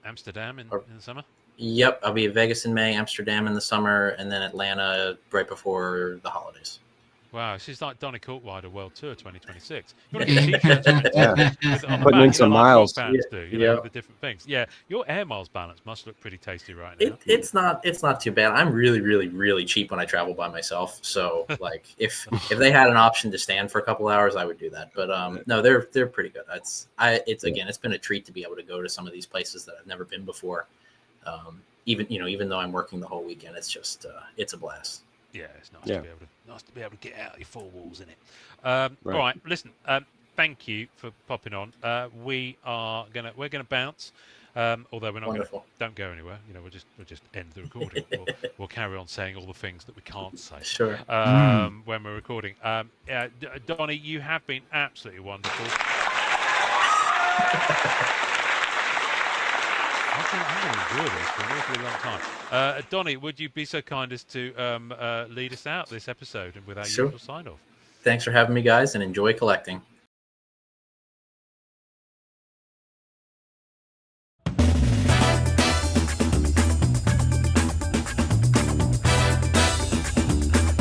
Amsterdam in the summer? Yep. I'll be at Vegas in May, Amsterdam in the summer, and then Atlanta right before the holidays. Wow, this is like Donny Caltrider World Tour 2026. You want to get t-shirts with on the Putting back, in some like miles. rock bands do, with the different things. Yeah, your air miles balance must look pretty tasty right now. It's not too bad. I'm really, really, really cheap when I travel by myself. So like if they had an option to stand for a couple hours, I would do that. But no, they're pretty good. It's been a treat to be able to go to some of these places that I've never been before. Even though I'm working the whole weekend, it's just it's a blast. Yeah, it's nice to be able to get out of your four walls in it. All right, listen. Thank you for popping on. We're gonna bounce. Although we're not going to, don't go anywhere. We'll just end the recording. We'll carry on saying all the things that we can't say. Sure. When we're recording. Donny, you have been absolutely wonderful. I'm going to enjoy this for an awfully long time. Donny, would you be so kind as to lead us out this episode and with our usual sign-off? Thanks for having me, guys, and enjoy collecting.